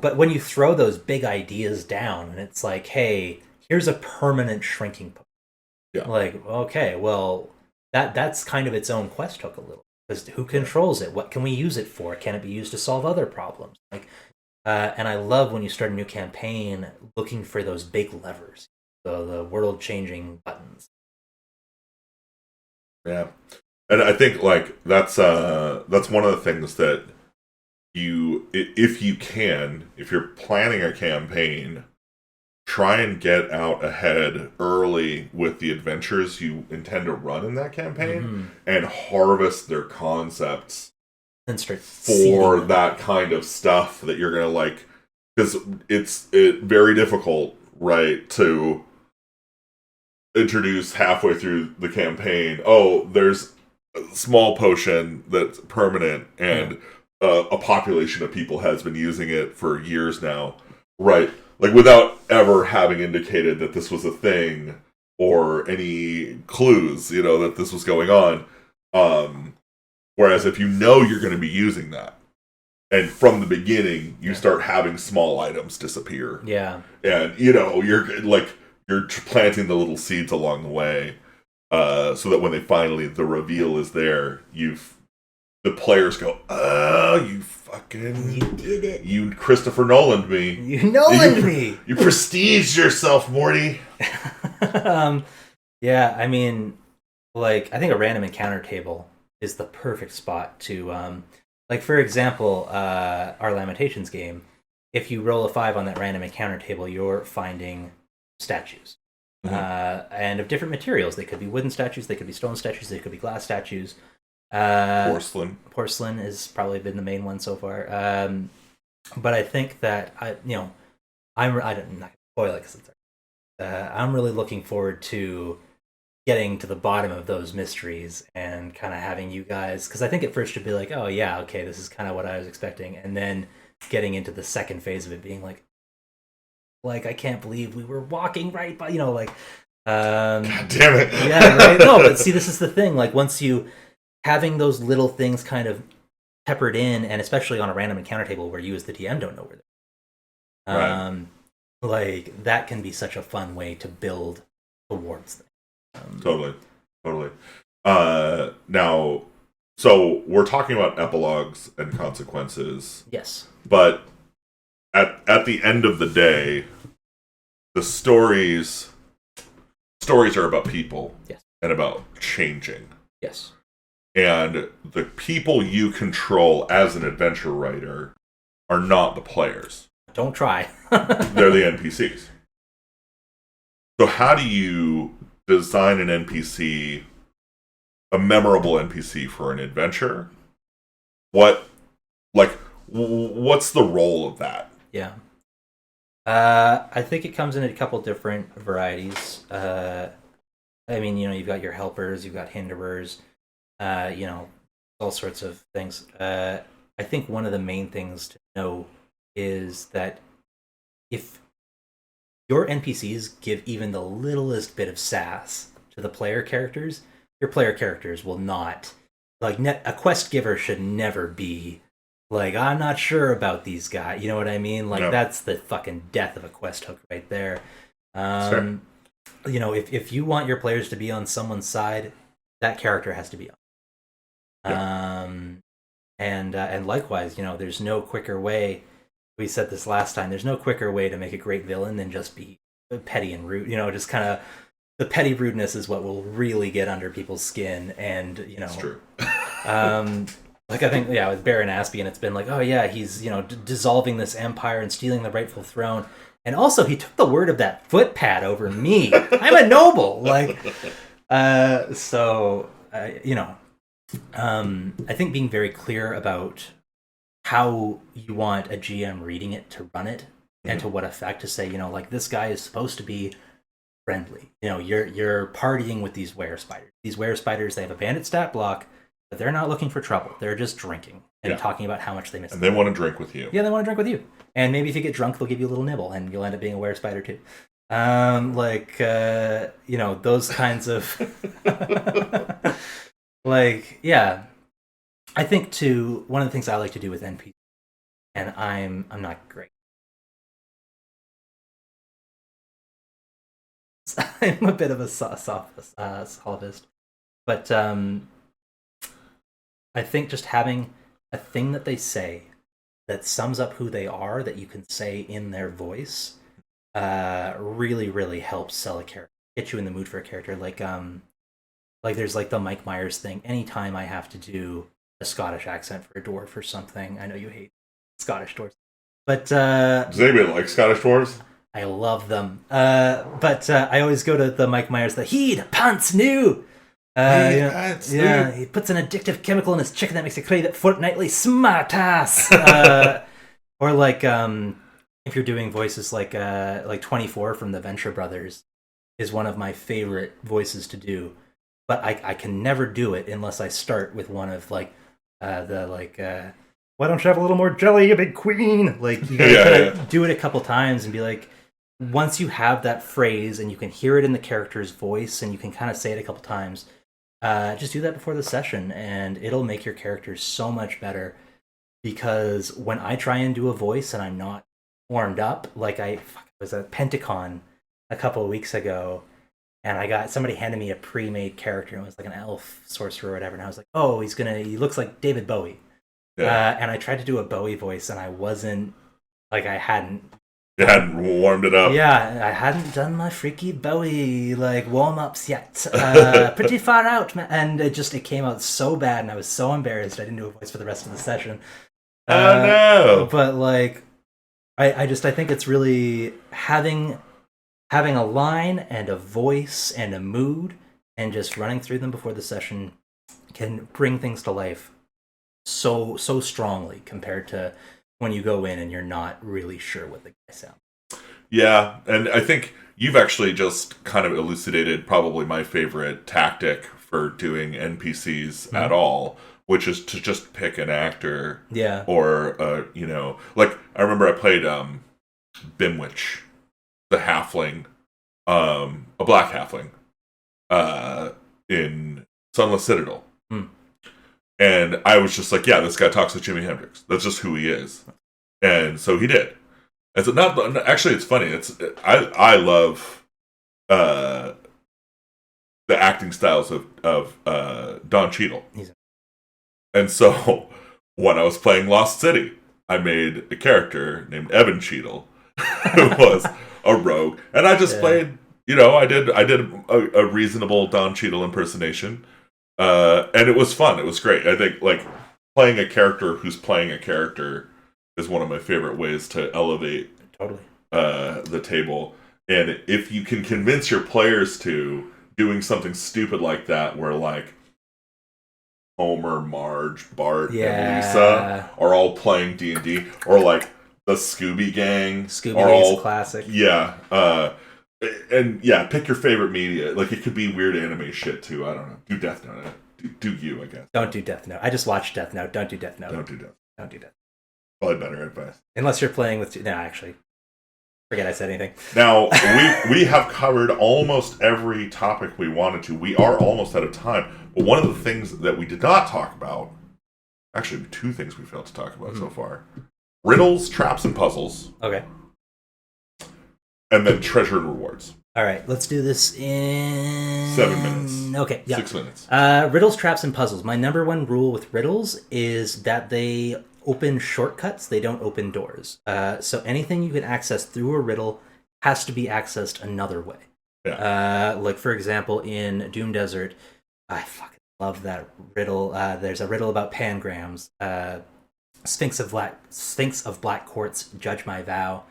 But when you throw those big ideas down, and it's like, hey, here's a permanent shrinking potion. Yeah. Like, okay, well, that's kind of its own quest hook a little. Because who controls it? What can we use it for? Can it be used to solve other problems? And I love when you start a new campaign looking for those big levers, the world-changing buttons. Yeah, and I think that's one of the things that if you're planning a campaign, try and get out ahead early with the adventures you intend to run in that campaign and harvest their concepts. And start for that kind of stuff that you're gonna because it's very difficult, right, to introduce halfway through the campaign. Oh, there's a small potion that's permanent, and a population of people has been using it for years now, right? Without ever having indicated that this was a thing or any clues, that this was going on. Whereas if you're going to be using that, and from the beginning you start having small items disappear, and you're planting the little seeds along the way, so that when the reveal is there, the players go, oh, you did it, you Christopher Nolan'd me, me, you prestiged yourself, Morty. Yeah, I mean, I think a random encounter table is the perfect spot to for example, our Lamentations game, if you roll a 5 on that random encounter table, you're finding statues, and of different materials. They could be wooden statues, they could be stone statues, they could be glass statues. Porcelain has probably been the main one so far, but I think that I'm not gonna spoil it because I'm really looking forward to getting to the bottom of those mysteries and kind of having you guys, because I think at first you'd be like, oh yeah, okay, this is kind of what I was expecting, and then getting into the second phase of it being like I can't believe we were walking right by, God damn it. Yeah, right. No, but see, this is the thing, once you having those little things kind of peppered in, and especially on a random encounter table where you as the DM don't know where they're that can be such a fun way to build towards them. Totally. Now, so we're talking about epilogues and consequences. Yes. But at the end of the day, the stories are about people. Yes. And about changing. Yes. And the people you control as an adventure writer are not the players. Don't try. They're the NPCs. So how do you design an NPC, a memorable NPC for an adventure? What's the role of that? Yeah. I think it comes in a couple different varieties. You've got your helpers, you've got hinderers, all sorts of things. I think one of the main things to know is that if your NPCs give even the littlest bit of sass to the player characters, your player characters will not. A quest giver should never be I'm not sure about these guys. You know what I mean? No. That's the fucking death of a quest hook right there. Sure. If you want your players to be on someone's side, that character has to be on. Yeah. And likewise, there's no quicker way. We said this last time. There's no quicker way to make a great villain than just be petty and rude. Just kind of the petty rudeness is what will really get under people's skin. And That's true. I think with Baron Aspian, it's been oh yeah, he's dissolving this empire and stealing the rightful throne, and also he took the word of that footpad over me. I'm a noble. I think being very clear about how you want a GM reading it to run it and to what effect, to say, like, this guy is supposed to be friendly. You're partying with these were spiders. These were spiders, they have a bandit stat block, but they're not looking for trouble. They're just drinking and talking about how much they miss. And they want to drink with you. Yeah, they want to drink with you. And maybe if you get drunk, they'll give you a little nibble, and you'll end up being a were spider too. Those kinds of I think too, one of the things I like to do with NPCs, and I'm not great. I'm a bit of a sophist, but I think just having a thing that they say that sums up who they are, that you can say in their voice, really, really helps sell a character, get you in the mood for a character. Like there's like the Mike Myers thing. Anytime I have to do a Scottish accent for a dwarf or something, I know you hate Scottish dwarves, but does anybody like Scottish dwarves? I love them, but I always go to the Mike Myers, the "heed pants new." He puts an addictive chemical in his chicken that makes it crave it fortnightly smartass. Or like if you're doing voices like 24 from the Venture Brothers is one of my favorite voices to do, but I can never do it unless I start with one of why don't you have a little more jelly, you big queen? Like, you gotta do it a couple times and be like, once you have that phrase and you can hear it in the character's voice and you can kind of say it a couple times, just do that before the session, and it'll make your character so much better. Because when I try and do a voice and I'm not warmed up, like I was at Pentacon a couple of weeks ago, and somebody handed me a pre-made character, and it was like an elf sorcerer or whatever, and I was like, oh, he looks like David Bowie. And I tried to do a Bowie voice, and I wasn't, like, I hadn't warmed it up. Yeah, I hadn't done my freaky Bowie, warm-ups yet. Pretty far out, man. And it came out so bad, and I was so embarrassed I didn't do a voice for the rest of the session. Oh, no! But, I think it's really having a line and a voice and a mood and just running through them before the session can bring things to life so strongly compared to when you go in and you're not really sure what the guy sounds. Yeah, and I think you've actually just kind of elucidated probably my favorite tactic for doing NPCs at all, which is to just pick an actor. Yeah. Or, I remember I played Bimwitch, the halfling, a black halfling, in Sunless Citadel. And I was just like, yeah, this guy talks like Jimi Hendrix. That's just who he is. And so he did. And so actually, it's funny. I love the acting styles of Don Cheadle. And so when I was playing Lost City, I made a character named Evan Cheadle, who was a rogue. And I just played, I did a reasonable Don Cheadle impersonation. And it was fun. It was great. I think playing a character who's playing a character is one of my favorite ways to elevate the table. And if you can convince your players to doing something stupid like that, where Homer, Marge, Bart, and Lisa are all playing D&D, or the Scooby Gang, are all classic. Yeah. And pick your favorite media. It could be weird anime shit too. I don't know. Do Death Note. Do you, I guess. Don't do Death Note. I just watched Death Note. Don't do Death Note. Don't do Death. Don't do Death. Probably better advice. Unless you're playing with... No, actually. Forget I said anything. Now, we have covered almost every topic we wanted to. We are almost out of time. But one of the things that we did not talk about... Actually, two things we failed to talk about so far. Riddles, traps, and puzzles. Okay. And then treasure and rewards. All right, let's do this in 7 minutes. Okay, yeah. 6 minutes. Riddles, traps, and puzzles. My number one rule with riddles is that they open shortcuts. They don't open doors. So anything you can access through a riddle has to be accessed another way. Yeah. For example, in Doom Desert, I fucking love that riddle. There's a riddle about pangrams. Sphinx of Black Quartz, judge my vow.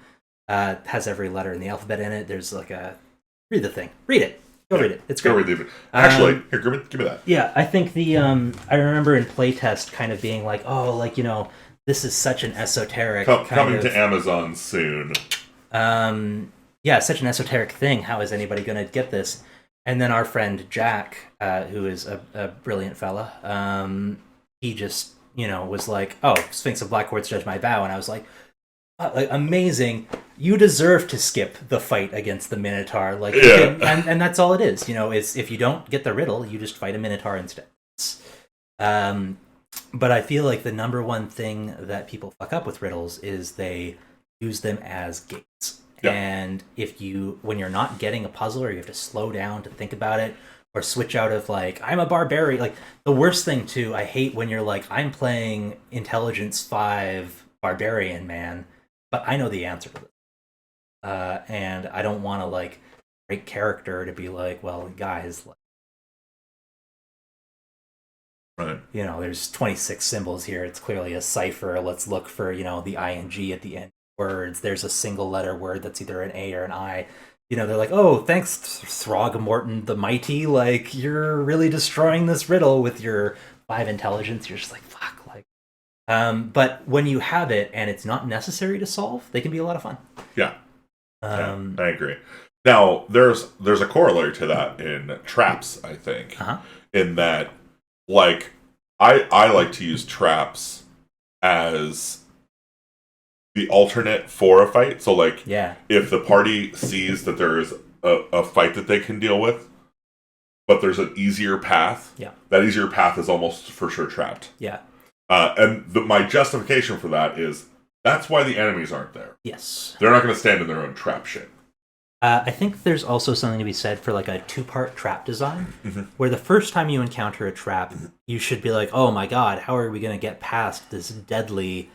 Has every letter in the alphabet in it. There's read the thing. Read it. Go read it. It's great. Go read it. Actually, here, give me that. Yeah, I think I remember in playtest kind of being this is such an esoteric coming to Amazon soon. Yeah, such an esoteric thing. How is anybody going to get this? And then our friend Jack, who is a brilliant fella, he just, was like, oh, Sphinx of Black Quartz, judge my vow. And I was like, amazing. You deserve to skip the fight against the Minotaur. Like, and that's all it is. Is if you don't get the riddle, you just fight a Minotaur instead. But I feel like the number one thing that people fuck up with riddles is they use them as gates. Yeah. And when you're not getting a puzzle, or you have to slow down to think about it, or switch out of like, I'm a barbarian. Like, the worst thing too, I hate when you're like, I'm playing Intelligence 5 Barbarian Man, but I know the answer to this. And I don't want to like break character to be like, well, guys, like, right. There's 26 symbols here. It's clearly a cipher. Let's look for, the ing at the end of words. There's a single letter word that's either an A or an I. They're like, oh, thanks, Throgmorton the Mighty. Like, you're really destroying this riddle with your 5 intelligence. You're just like, fuck. Like, but when you have it and it's not necessary to solve, they can be a lot of fun. Yeah. I agree. Now, there's a corollary to that in traps, I think, in that, like, I like to use traps as the alternate for a fight. So, like, if the party sees that there is a fight that they can deal with, but there's an easier path, that easier path is almost for sure trapped. Yeah. And my justification for that is that's why the enemies aren't there. Yes. They're not going to stand in their own trap shit. I think there's also something to be said for like a 2-part trap design, where the first time you encounter a trap, you should be like, oh my god, how are we going to get past this deadly,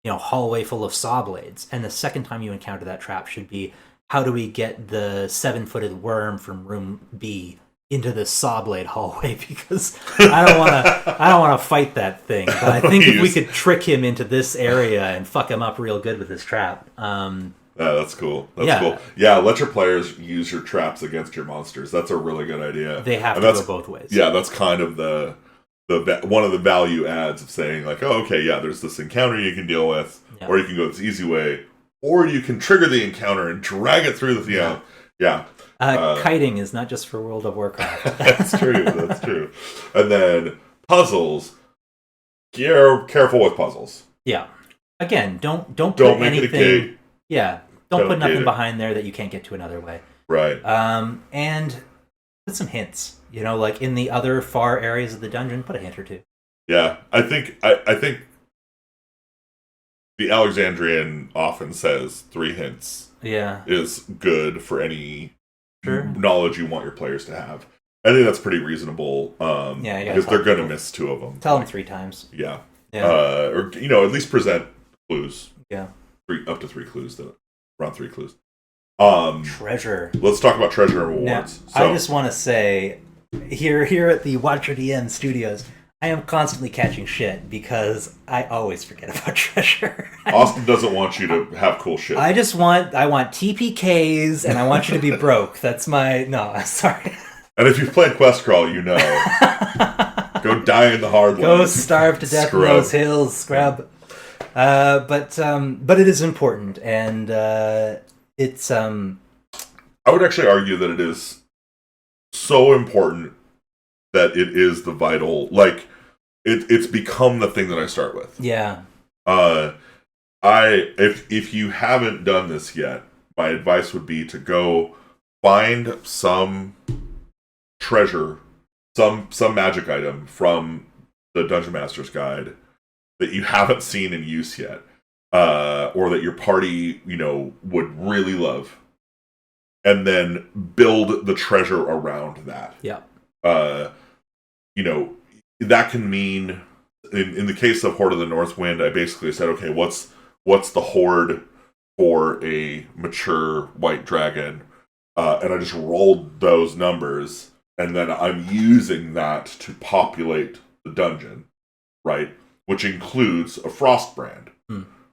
hallway full of saw blades? And the second time you encounter that trap should be, how do we get the 7-footed worm from room B into the saw blade hallway? Because I don't want to fight that thing. But I think if we could trick him into this area and fuck him up real good with this trap. Yeah, that's cool. Cool. Yeah, let your players use your traps against your monsters. That's a really good idea. They have to go both ways. Yeah, that's kind of the one of the value adds of saying, like, oh, okay, yeah, there's this encounter you can deal with, or you can go this easy way, or you can trigger the encounter and drag it through the kiting is not just for World of Warcraft. That's true. And then puzzles. Careful with puzzles. Yeah. Again, don't put anything. Make it a gate. Yeah. Don't put nothing behind there that you can't get to another way. Right. And put some hints. Like in the other far areas of the dungeon, put a hint or two. Yeah. I think the Alexandrian often says 3 hints. Yeah. Is good for any knowledge you want your players to have. I think that's pretty reasonable. Because they're going to miss 2 of them. Tell them 3 times. Yeah. Or at least present clues. Yeah. Up to 3 clues. Around 3 clues. Treasure. Let's talk about treasure and rewards. Now, I just want to say, here at the Watcher DM studios, I am constantly catching shit because I always forget about treasure. Austin doesn't want you to have cool shit. I want TPKs and I want you to be broke. That's sorry. And if you've played Quest Crawl, you know. Go die in the hard way. Go starve to death in those hills, scrub. But it is important, and it's. I would actually argue that it is so important that it is the vital, like, it's become the thing that I start with. Yeah. If you haven't done this yet, my advice would be to go find some treasure, some magic item from the Dungeon Master's Guide that you haven't seen in use yet, or that your party, would really love, and then build the treasure around that. Yeah. That can mean, in the case of Horde of the Northwind, I basically said, okay, what's the horde for a mature white dragon? And I just rolled those numbers, and then I'm using that to populate the dungeon, right? Which includes a Frostbrand,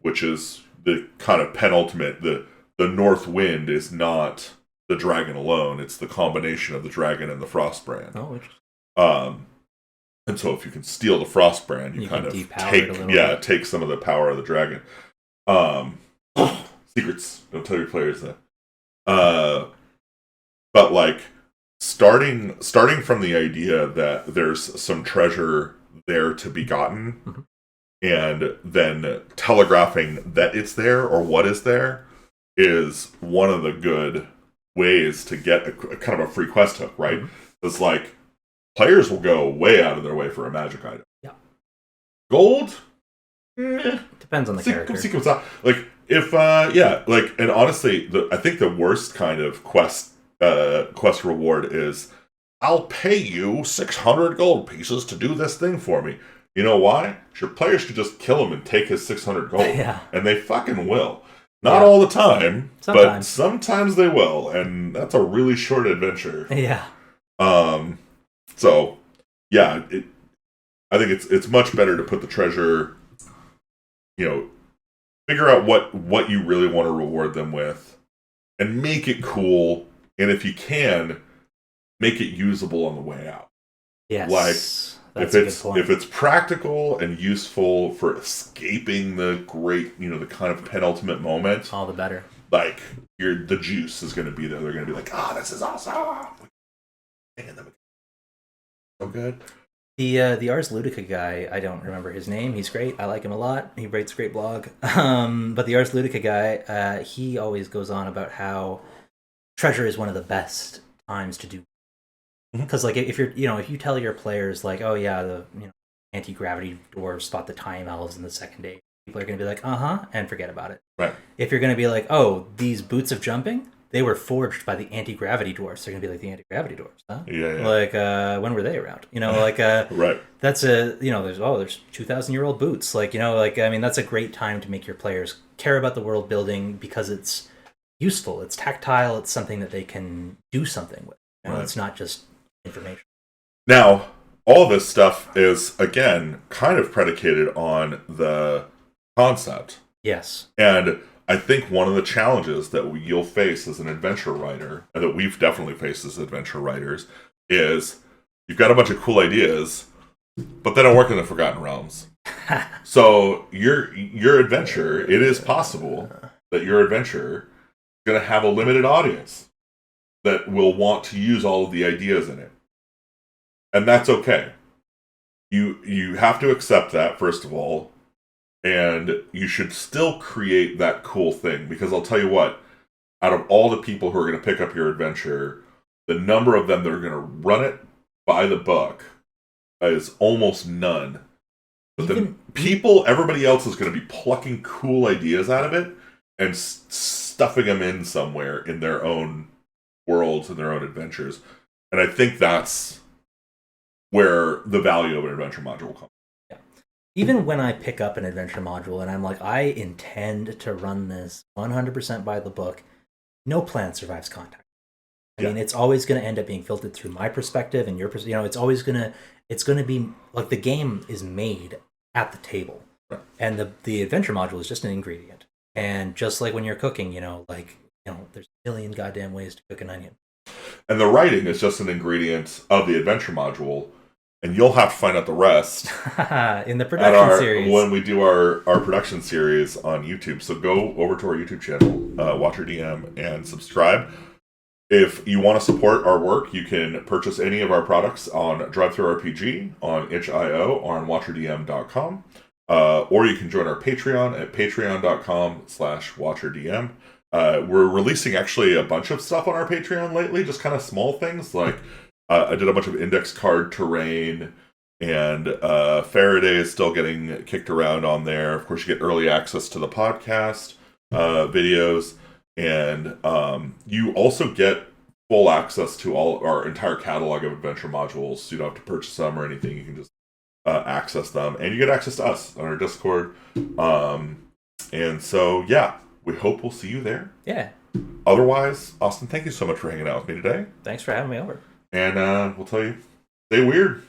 which is the kind of penultimate. The North Wind is not the dragon alone; it's the combination of the dragon and the Frostbrand. Oh, interesting. And so, if you can steal the Frostbrand, you kind of take some of the power of the dragon. So secrets. Don't tell your players that. But like starting from the idea that there's some treasure there to be gotten, mm-hmm. and then telegraphing that it's there or what is there is one of the good ways to get a kind of a free quest hook, right? Mm-hmm. It's like players will go way out of their way for a magic item. Yeah. Gold? Depends on the character. Like if and honestly, I think the worst kind of quest reward is I'll pay you 600 gold pieces to do this thing for me. You know why? Your players could just kill him and take his 600 gold. Yeah. And they fucking will. Not all the time, but sometimes they will, and that's a really short adventure. Yeah. So, yeah, I think it's much better to put the treasure, figure out what you really want to reward them with, and make it cool, and if you can, make it usable on the way out. Yes. Like, if it's practical and useful for escaping the great, the kind of penultimate moment, all the better. Like the juice is going to be there. They're going to be like, this is awesome. So good. The Ars Ludica guy, I don't remember his name. He's great. I like him a lot. He writes a great blog. But the Ars Ludica guy, he always goes on about how treasure is one of the best times to do. Because like if you tell your players like, oh yeah, the anti-gravity dwarves spot the time elves in the second day, people are going to be like, and forget about it. Right. If you're going to be like, oh, these boots of jumping, they were forged by the anti-gravity dwarves. They're going to be like the anti-gravity dwarves, huh? Yeah. Like when were they around? Right. That's there's 2,000-year-old boots. That's a great time to make your players care about the world building because it's useful, it's tactile, it's something that they can do something with. Right. It's not just information. Now, all this stuff is, again, kind of predicated on the concept. Yes. And I think one of the challenges that you'll face as an adventure writer, and that we've definitely faced as adventure writers, is you've got a bunch of cool ideas, but they don't work in the Forgotten Realms. So your adventure, it is possible that your adventure is going to have a limited audience that will want to use all of the ideas in it. And that's okay. You have to accept that, first of all, and you should still create that cool thing, because I'll tell you what, out of all the people who are going to pick up your adventure, the number of them that are going to run it by the book is almost none. But everybody else is going to be plucking cool ideas out of it and stuffing them in somewhere in their own worlds and their own adventures. And I think that's where the value of an adventure module comes. Yeah. Even when I pick up an adventure module and I'm like, I intend to run this 100% by the book, no plan survives contact. I mean, it's always going to end up being filtered through my perspective and your perspective. It's always going to be like the game is made at the table. Right. And the adventure module is just an ingredient. And just like when you're cooking, there's a million goddamn ways to cook an onion. And the writing is just an ingredient of the adventure module, and you'll have to find out the rest in the production series when we do our production series on YouTube. So go over to our YouTube channel, Watcher DM, and subscribe. If you want to support our work, you can purchase any of our products on DriveThruRPG, on itch.io, or on WatcherDM.com. Or you can join our Patreon at patreon.com/WatcherDM. We're releasing actually a bunch of stuff on our Patreon lately, just kind of small things. Like I did a bunch of index card terrain, and Faraday is still getting kicked around on there. Of course, you get early access to the podcast videos, and you also get full access to all our entire catalog of adventure modules. So you don't have to purchase them or anything. You can just access them, and you get access to us on our Discord. And so, yeah. We hope we'll see you there. Yeah. Otherwise, Austin, thank you so much for hanging out with me today. Thanks for having me over. And we'll tell you, stay weird.